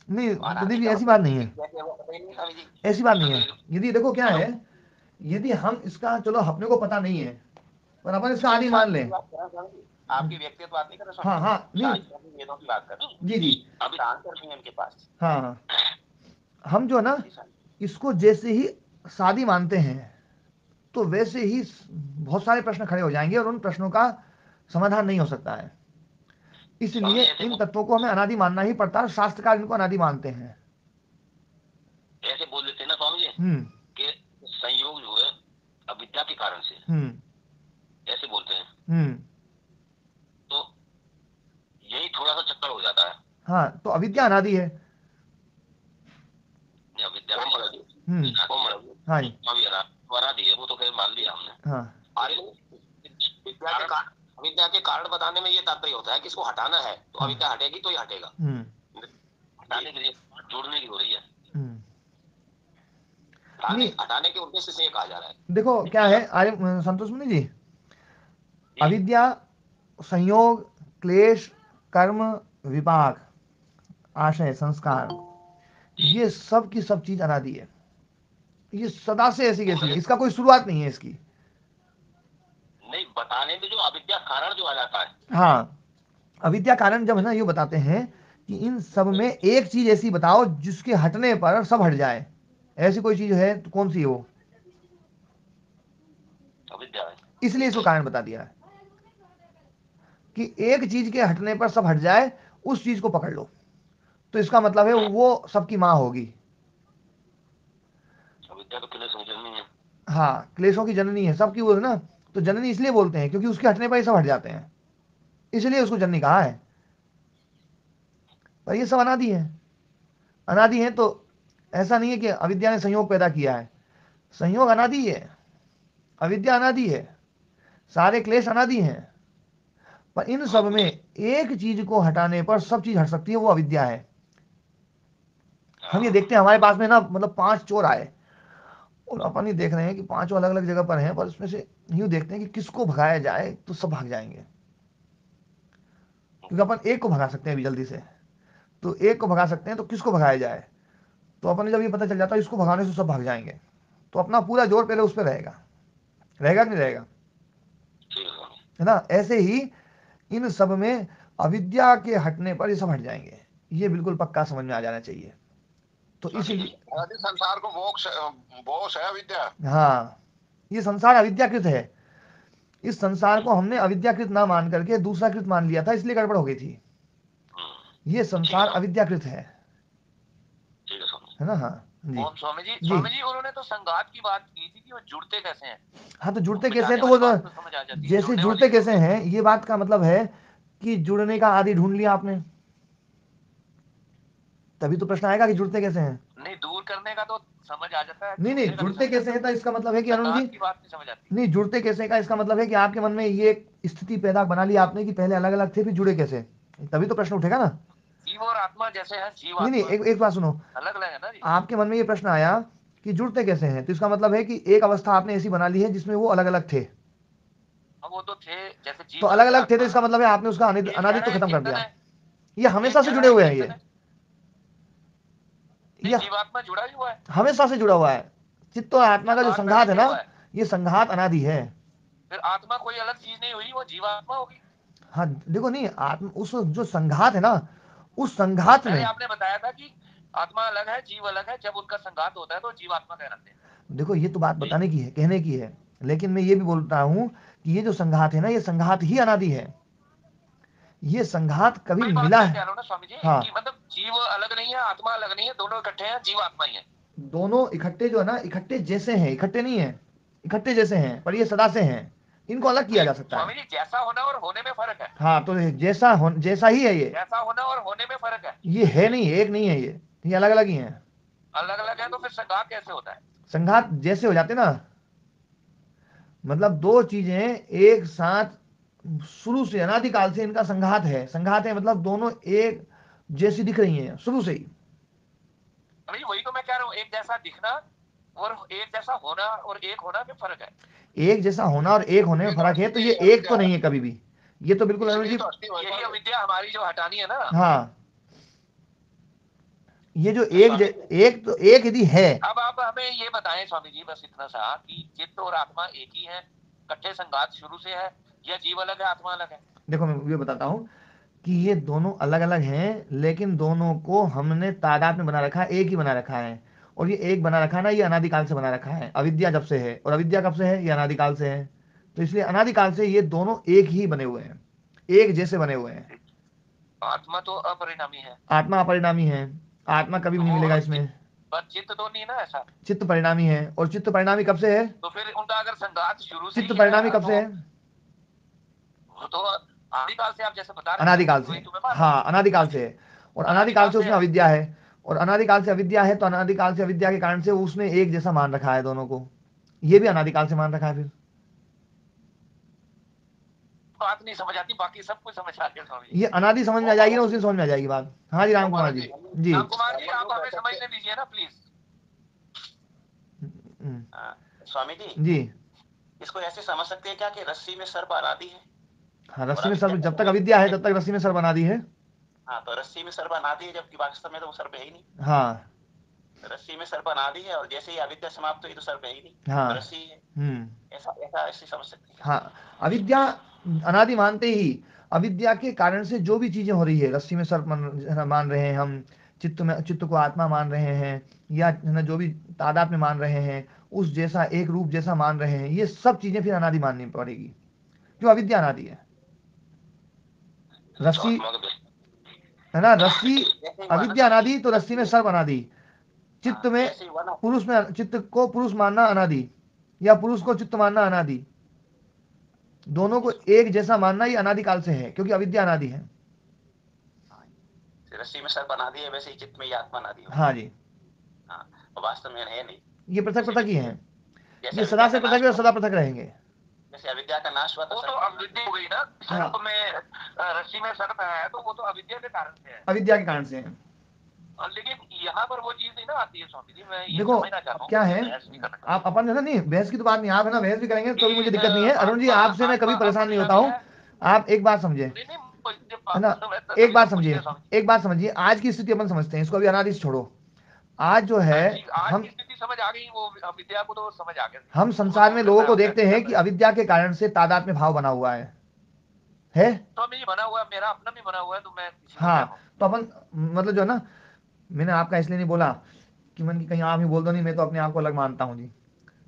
नहीं तो प्रदीप अनादि जी का ऐसी बात मतलब नहीं है, विद्या क्या है वो पता ही नहीं स्वामी जी। ऐसी बात नहीं है। यदि देखो क्या है, यदि हम इसका चलो अपने को पता नहीं है पर अपन इसका आदि मान शास्त्र की लें। बात कर रहा हूं स्वामी जी, आपकी व्यक्तिगत बात नहीं कर रहा स्वामी हाँ जी, हाँ नहीं, शास्त्र की वेदों की बात कर रहा हूँ। जी जी, अभी आंसर नहीं है उनके पास। हाँ हाँ। हम जो है ना जी स्वामी। इसको जैसे ही शादी मानते हैं तो वैसे ही बहुत सारे प्रश्न खड़े हो जाएंगे और उन प्रश्नों का समाधान नहीं हो सकता है। स्वामी इसलिए ऐसे इन तत्वों को हमें अनादि मानना ही पड़ता है। शास्त्रकार इनको अनादि मानते हैं। ऐसे बोल देते हैं ना स्वामी जी हम्म कि संयोग जो है अविद्या के कारण से हम्म ऐसे बोलते हैं, हम्म। तो यही थोड़ा सा चक्कर हो जाता है। हाँ तो अविद्या अनादि है। नहीं, अविद्या को मरा दी हम्म। मरा दी हाँ जी। स्वामी मरा दी है वो तो खैर मान लिया हमने। हाँ अरे विद्या के कारण, अविद्या के कारण बताने में ये तात्पर्य होता है कि इसको हटाना है तो अविद्या हटेगी तो ही हटेगा। हम्म हटाने के लिए जोड़ने की हो रही है। हम्म। हटाने के उद्देश्य से ये कहा जा रहा है। देखो क्या है आर्य संतोष मुनि जी, अविद्या, संयोग, क्लेश, कर्म, विपाक, आशय, संस्कार, ये सब की सब चीज अनादि है। ये सदा से ऐसी कैसी है, इसका कोई शुरुआत नहीं है इसकी। नहीं, बताने में जो अविद्या कारण जो आ जाता है, हाँ, अविद्या कारण जब है ना, ये बताते हैं कि इन सब में एक चीज ऐसी बताओ जिसके हटने पर सब हट जाए। ऐसी कोई चीज है तो कौन सी है वो? अविद्या है। इसलिए इसको कारण बता दिया है कि एक चीज के हटने पर सब हट जाए, उस चीज को पकड़ लो। तो इसका मतलब है वो सबकी माँ होगी। अविद्या तो क्लेशों की जननी है। हाँ, क्लेशों की जननी है सबकी वो है ना। तो जननी इसलिए बोलते हैं क्योंकि उसके हटने पर ही सब हट जाते हैं, इसलिए उसको जननी कहा है। पर ये सब अनादि है। अनादि है तो ऐसा नहीं है कि अविद्या ने संयोग पैदा किया है। संयोग अनादि है, अविद्या अनादि है, सारे क्लेश अनादि हैं। पर इन सब में एक चीज को हटाने पर सब चीज हट सकती है, वो अविद्या है। हम ये देखते हैं हमारे पास में ना, मतलब 5 चोर आए और अपन ही देख रहे हैं कि 5 अलग अलग जगह पर हैं, पर उसमें से यूं देखते हैं कि किसको भगाया जाए तो सब भाग जाएंगे, क्योंकि अपन एक को भगा सकते हैं अभी जल्दी से। तो एक को भगा सकते हैं तो किसको भगाया जाए, तो अपन जब ये पता चल जाता है इसको भगाने से सब भाग जाएंगे, तो अपना पूरा जोर पहले उस पर रहेगा। रहेगा कि नहीं रहेगा? है ना? ऐसे ही इन सब में अविद्या के हटने पर ये सब हट जाएंगे, ये बिल्कुल पक्का समझ में आ जाना चाहिए। तो इसलिए संसार को मोक्ष है अविद्या। हाँ, ये संसार अविद्याकृत है। इस संसार को हमने अविद्याकृत ना मान करके दूसरा कृत मान लिया था, इसलिए गड़बड़ हो गई थी। ये संसार अविद्याकृत है ना? हाँ जी स्वामी जी, जी। स्वामी जी उन्होंने तो संघात की बात की थी कि वो जुड़ते कैसे हैं। हाँ, तो जुड़ते कैसे हैं, तो वो समझ आ जाती है, जैसे जुड़ते कैसे हैं, ये बात का मतलब है कि जुड़ने का आदि ढूंढ लिया आपने, तभी तो प्रश्न आएगा कि जुड़ते कैसे हैं। नहीं, दूर करने का तो समझ आ जाता है। नहीं नहीं, जुड़ते कैसे हैं तो इसका मतलब है कि अरुण जी, की बात नहीं समझ आती। नहीं, जुड़ते कैसे का इसका मतलब है कि आपके मन में ये स्थिति पैदा बना ली आपने कि पहले अलग अलग थे फिर जुड़े कैसे, तभी तो प्रश्न उठेगा ना। जीव और आत्मा जैसे है, जीव नहीं नहीं, एक बात सुनो, अलग अलग है ना जी। आपके मन में ये प्रश्न आया कि जुड़ते कैसे हैं, तो इसका मतलब है कि एक अवस्था आपने ऐसी बना ली है जिसमें वो अलग अलग थे। वो तो थे जैसे जीव, तो अलग अलग थे, तो इसका मतलब है आपने उसका अनादित्व खत्म कर दिया। ये हमेशा से जुड़े हुए हैं, ये जीवात्मा जुड़ा ही हुआ है, हमेशा से जुड़ा हुआ है। चित्त और आत्मा का जो संघात है ना, ये संघात अनादि है। फिर आत्मा कोई अलग चीज नहीं हुई, वो जीवात्मा होगी। हाँ देखो, नहीं, आत्मा उस जो संघात है ना, उस संघात में आपने बताया था कि आत्मा अलग है, जीव अलग है, जब उनका संघात होता है तो जीवात्मा कहलाते हैं। देखो ये तो बात बताने की है, कहने की है, लेकिन मैं ये भी बोलता हूं कि ये जो संघात है ना, ये संघात ही अनादि है। ये संघात कभी मिला है। स्वामी जी, हाँ, कि मतलब जीव अलग नहीं है, आत्मा अलग नहीं है, दोनों इकट्ठे हैं, जीव आत्मा ही है। दोनों इकट्ठे जो है ना, इकट्ठे जैसे हैं, इकट्ठे नहीं है, इकट्ठे जैसे हैं, पर ये सदा से हैं, इनको अलग किया जा सकता है। स्वामी जी, जैसा होना और होने में फर्क है। हाँ, तो जैसा ही है ये, जैसा होना और होने में फर्क है। ये है नहीं, एक नहीं है, ये अलग अलग ही है। अलग अलग है तो फिर संघात कैसे होता है? संघात जैसे हो जाते ना, मतलब दो चीजें एक साथ शुरू से अनादिकाल से इनका संघात है। संघात है मतलब दोनों एक जैसी दिख रही हैं शुरू से ही। वही तो मैं कह रहा हूँ, एक जैसा दिखना और एक जैसा होना और एक होना में फर्क है। एक जैसा होना और एक होने में फर्क है, तो ये एक तो नहीं है कभी भी। ये तो बिल्कुल अरुण जी, यही अविद्या हमारी जो हटानी है ना। हाँ, ये जो एक तो एक यदि है। अब आप हमें ये बताएं स्वामी जी, बस इतना सा, कि चित्त और आत्मा एक ही है, इकट्ठे संघात शुरू से है, या जीव अलग है, आत्मा अलग है? देखो मैं ये बताता हूँ कि ये दोनों अलग अलग हैं, लेकिन दोनों को हमने तादाद में बना रखा है, एक ही बना रखा है। और ये एक बना रखा है ना, ये अनादिकाल से बना रखा है। अविद्या जब से है, और अविद्या कब से है, ये अनादिकाल से है। तो इसलिए अनादिकाल से ये दोनों एक ही बने हुए हैं, एक जैसे बने हुए हैं। आत्मा तो अपरिणामी है। आत्मा अपरिणामी है, आत्मा कभी भी नहीं मिलेगा इसमें। पर चित्त तो नहीं ना ऐसा। चित्त परिणामी है, और चित्त परिणामी कब से है? तो फिर उनका अगर संघात शुरू से चित्त ही परिणामी है, कब से है? तो आदिकाल से आप जैसे बता रहे हैं। अनादिकाल से, हाँ, अनादिकाल से है। और अनादिकाल से उसमें अविद्या है, और अनादिकाल से अविद्या है, तो अनादिकाल से अविद्या के कारण से उसने एक जैसा मान रखा है दोनों को। ये भी अनादिकाल से मान रखा है। फिर बात नहीं समझ आती, बाकी सब कुछ समझ आती है स्वामी। ये अनादि समझ में आ जाएगी ना, उसी समझ में आ जाएगी बात। हाँ जी, राम कुमार जी। जी, राम कुमार जी, आप हमें समझने दीजिए ना प्लीज। स्वामी जी जी। इसको ऐसे समझ सकते हैं क्या कि रस्सी में सर्प अनादि है? हाँ, रस्सी में सर्प, जब तक अविद्या है तब तक रस्सी में सर्प अनादि है। हाँ, तो रस्सी में सर्प अनादि है, जबकि वास्तव में तो वो सर्प है ही नहीं। हाँ रस्सी में सर्प अनादि है और जैसे ही अविद्या समाप्त हुई तो सर्प है ही नहीं, हाँ। तो रस्सी ही है। ऐसा ऐसा ऐसे समझ सकते हैं। हाँ, अविद्या अनादि मानते ही अविद्या के कारण से जो भी चीजें हो रही है, रस्सी में सर्प मान रहे हैं हम, चित्त को आत्मा मान रहे हैं, या है ना जो भी तादाद में मान रहे हैं, उस जैसा एक रूप जैसा मान रहे हैं, ये सब चीजें फिर अनादि माननी पड़ेगी, क्यों? अविद्या अनादि है। रस्सी है ना, रस्सी अविद्या अनादि, तो रस्सी में सर्प अनादि, चित्त में पुरुष में, चित्त को पुरुष मानना अनादि, या पुरुष को चित्त मानना अनादि, दोनों को एक जैसा मानना ही अनादिकाल से है, क्योंकि अविद्या अनादि है। रस्सी में सर्प अनादि है, वैसे ही चित्त में ये आत्मा अनादि है। हाँ जी। हाँ, वास्तव में है नहीं, ये पृथक पृथक ही हैं, जैसे ये सदा से अविद्या का पृथक और नाश सदा पृथक रहेंगे। जैसे अविद्या का नाश हुआ वो तो अविद्या हो गई ना। हाँ। सर्प में रस्सी में सर्प है तो वो तो अविद्या के कारण से है, अविद्या के कारण से है। लेकिन यहाँ पर वो चीज नहीं ना आती है स्वामी जी। मैं ये देखो समझना चाहता हूँ, क्या है, बहस नहीं करना। आप अपन जो है ना, नहीं बहस की तो बात नहीं, आप है ना बहस भी करेंगे तो भी मुझे दिक्कत नहीं है अरुण जी, आत्मा- आपसे मैं कभी आत्मा परेशान नहीं होता अपरिणामी हूँ। है। आप एक बात समझे, नहीं, नहीं, मुझे है ना, मैं तो एक तभी बात तो पूछ समझिए, लिया स्वामी जी। एक बात समझिए, आज की स्थिति अपन समझते हैं, इसको अभी अनादि से छोड़ो। आज जो है आज हम की स्थिति समझ आ गई, वो अविद्या को तो समझ आ गया। हम संसार में लोगों को देखते हैं कि अविद्या के कारण से तादाद में भाव बना हुआ है। स्वामी जी बना हुआ है, मेरा अपना भी बना हुआ है, तो मैं किसी को क्या हाँ, कहूं? तो अपन मतलब जो है ना, मैंने आपका इसलिए नहीं बोला कि मन की कहीं आप ही बोल दो, नहीं मैं तो अपने आप को अलग मानता हूँ जी,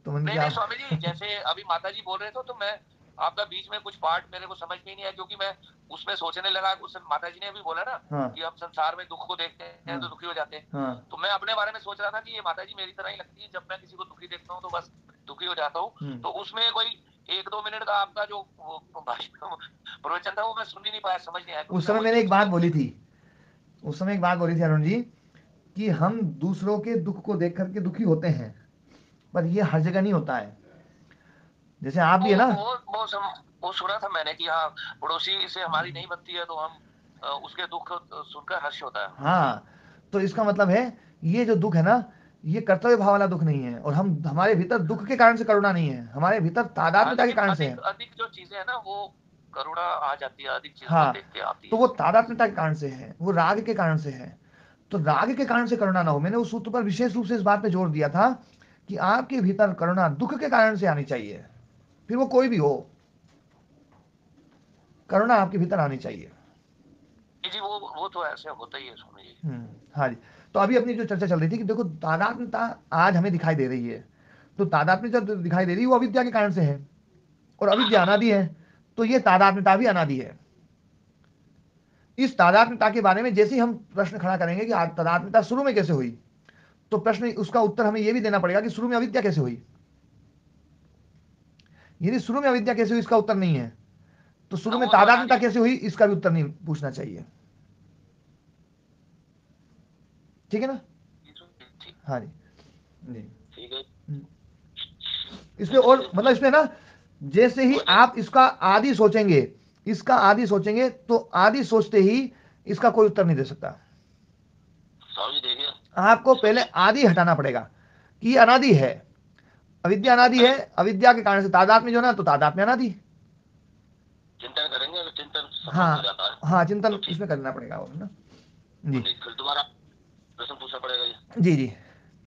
तो मन की नहीं नहीं आप स्वामी जी, जैसे अभी माता जी बोल रहे थे तो मैं आपका बीच में कुछ पार्ट मेरे को समझ में ही नहीं आया, क्योंकि मैं उसमें सोचने लगा। उस माता जी ने भी बोला ना हाँ कि हम संसार में दुख को देखते हैं हाँ तो दुखी हो जाते हैं। हाँ तो मैं अपने बारे में सोच रहा था कि ये माता जी मेरी तरह ही लगती है, जब मैं किसी को दुखी देखता हूँ तो बस दुखी हो जाता हूँ। तो उसमें कोई 1-2 मिनट का आपका जो प्रवचन था वो मैं सुन ही नहीं पाया, समझ नहीं आया। उस समय मैंने एक बात बोली थी, उस समय एक बात बोली थी अरुण जी, कि हम दूसरों के दुख को देख करके दुखी होते हैं, पर ये हर जगह नहीं होता है। जैसे आप भी है ना, वो सुना था मैंने कि हाँ, पड़ोसी से हमारी नहीं बनती है तो हम उसके दुख सुनकर हर्ष होता है। हाँ, तो इसका मतलब है ये जो दुख है ना, ये कर्तव्य भाव वाला दुख नहीं है, और हम हमारे भीतर दुख के कारण से करुणा नहीं है, हमारे भीतर तादात्म्यता के कारण से है। अधिक जो चीजें है ना वो करुणा आ जाती है, अधिक चीजों हाँ, को देख के आती तो है। वो तादात्म्यता के कारण से है, वो राग के कारण से है। तो राग के कारण से करुणा ना हो, मैंने उस सूत्र पर विशेष रूप से इस बात पे जोर दिया था कि आपके भीतर करुणा दुख के कारण से आनी चाहिए, फिर वो कोई भी हो, करुणा आपके भीतर आनी चाहिए जी। वो तो ऐसे होता ही है स्वामी जी। हाँ जी। तो अभी अपनी जो चर्चा चल रही थी कि देखो तादात्म्यता आज हमें दिखाई दे रही है, तो तादात्म्यता जो दिखाई दे रही है वो अविद्या के कारण से है, और अविद्या अनादि है, तो ये तादात्म्यता भी अनादि है। इस तादात्म्यता के बारे में जैसे ही हम प्रश्न खड़ा करेंगे कि तादात्म्यता शुरू में कैसे हुई, तो प्रश्न उसका उत्तर हमें यह भी देना पड़ेगा कि शुरू में अविद्या कैसे हुई। यदि शुरू में अविद्या कैसे हुई इसका उत्तर नहीं है, तो शुरू में तादात्म्यता कैसे हुई इसका भी उत्तर नहीं पूछना चाहिए। ठीक है ना? हाँ जी जी, ठीक है। इसमें और मतलब इसमें ना, जैसे ही आप इसका आदि सोचेंगे, इसका आदि सोचेंगे, तो आदि सोचते ही इसका कोई उत्तर नहीं दे सकता। देखिए आपको पहले आदि हटाना पड़ेगा कि अनादि है, अविद्या अनादि है, अविद्या के कारण से तादात्म्य जो ना, तो तादात्म्य अनादि। चिंतन करेंगे, चिंतन हाँ हो जाता है। हाँ, चिंतन इसमें करना पड़ेगा और ना जी। फिर दोबारा प्रश्न पूछना पड़ेगा। जी जी।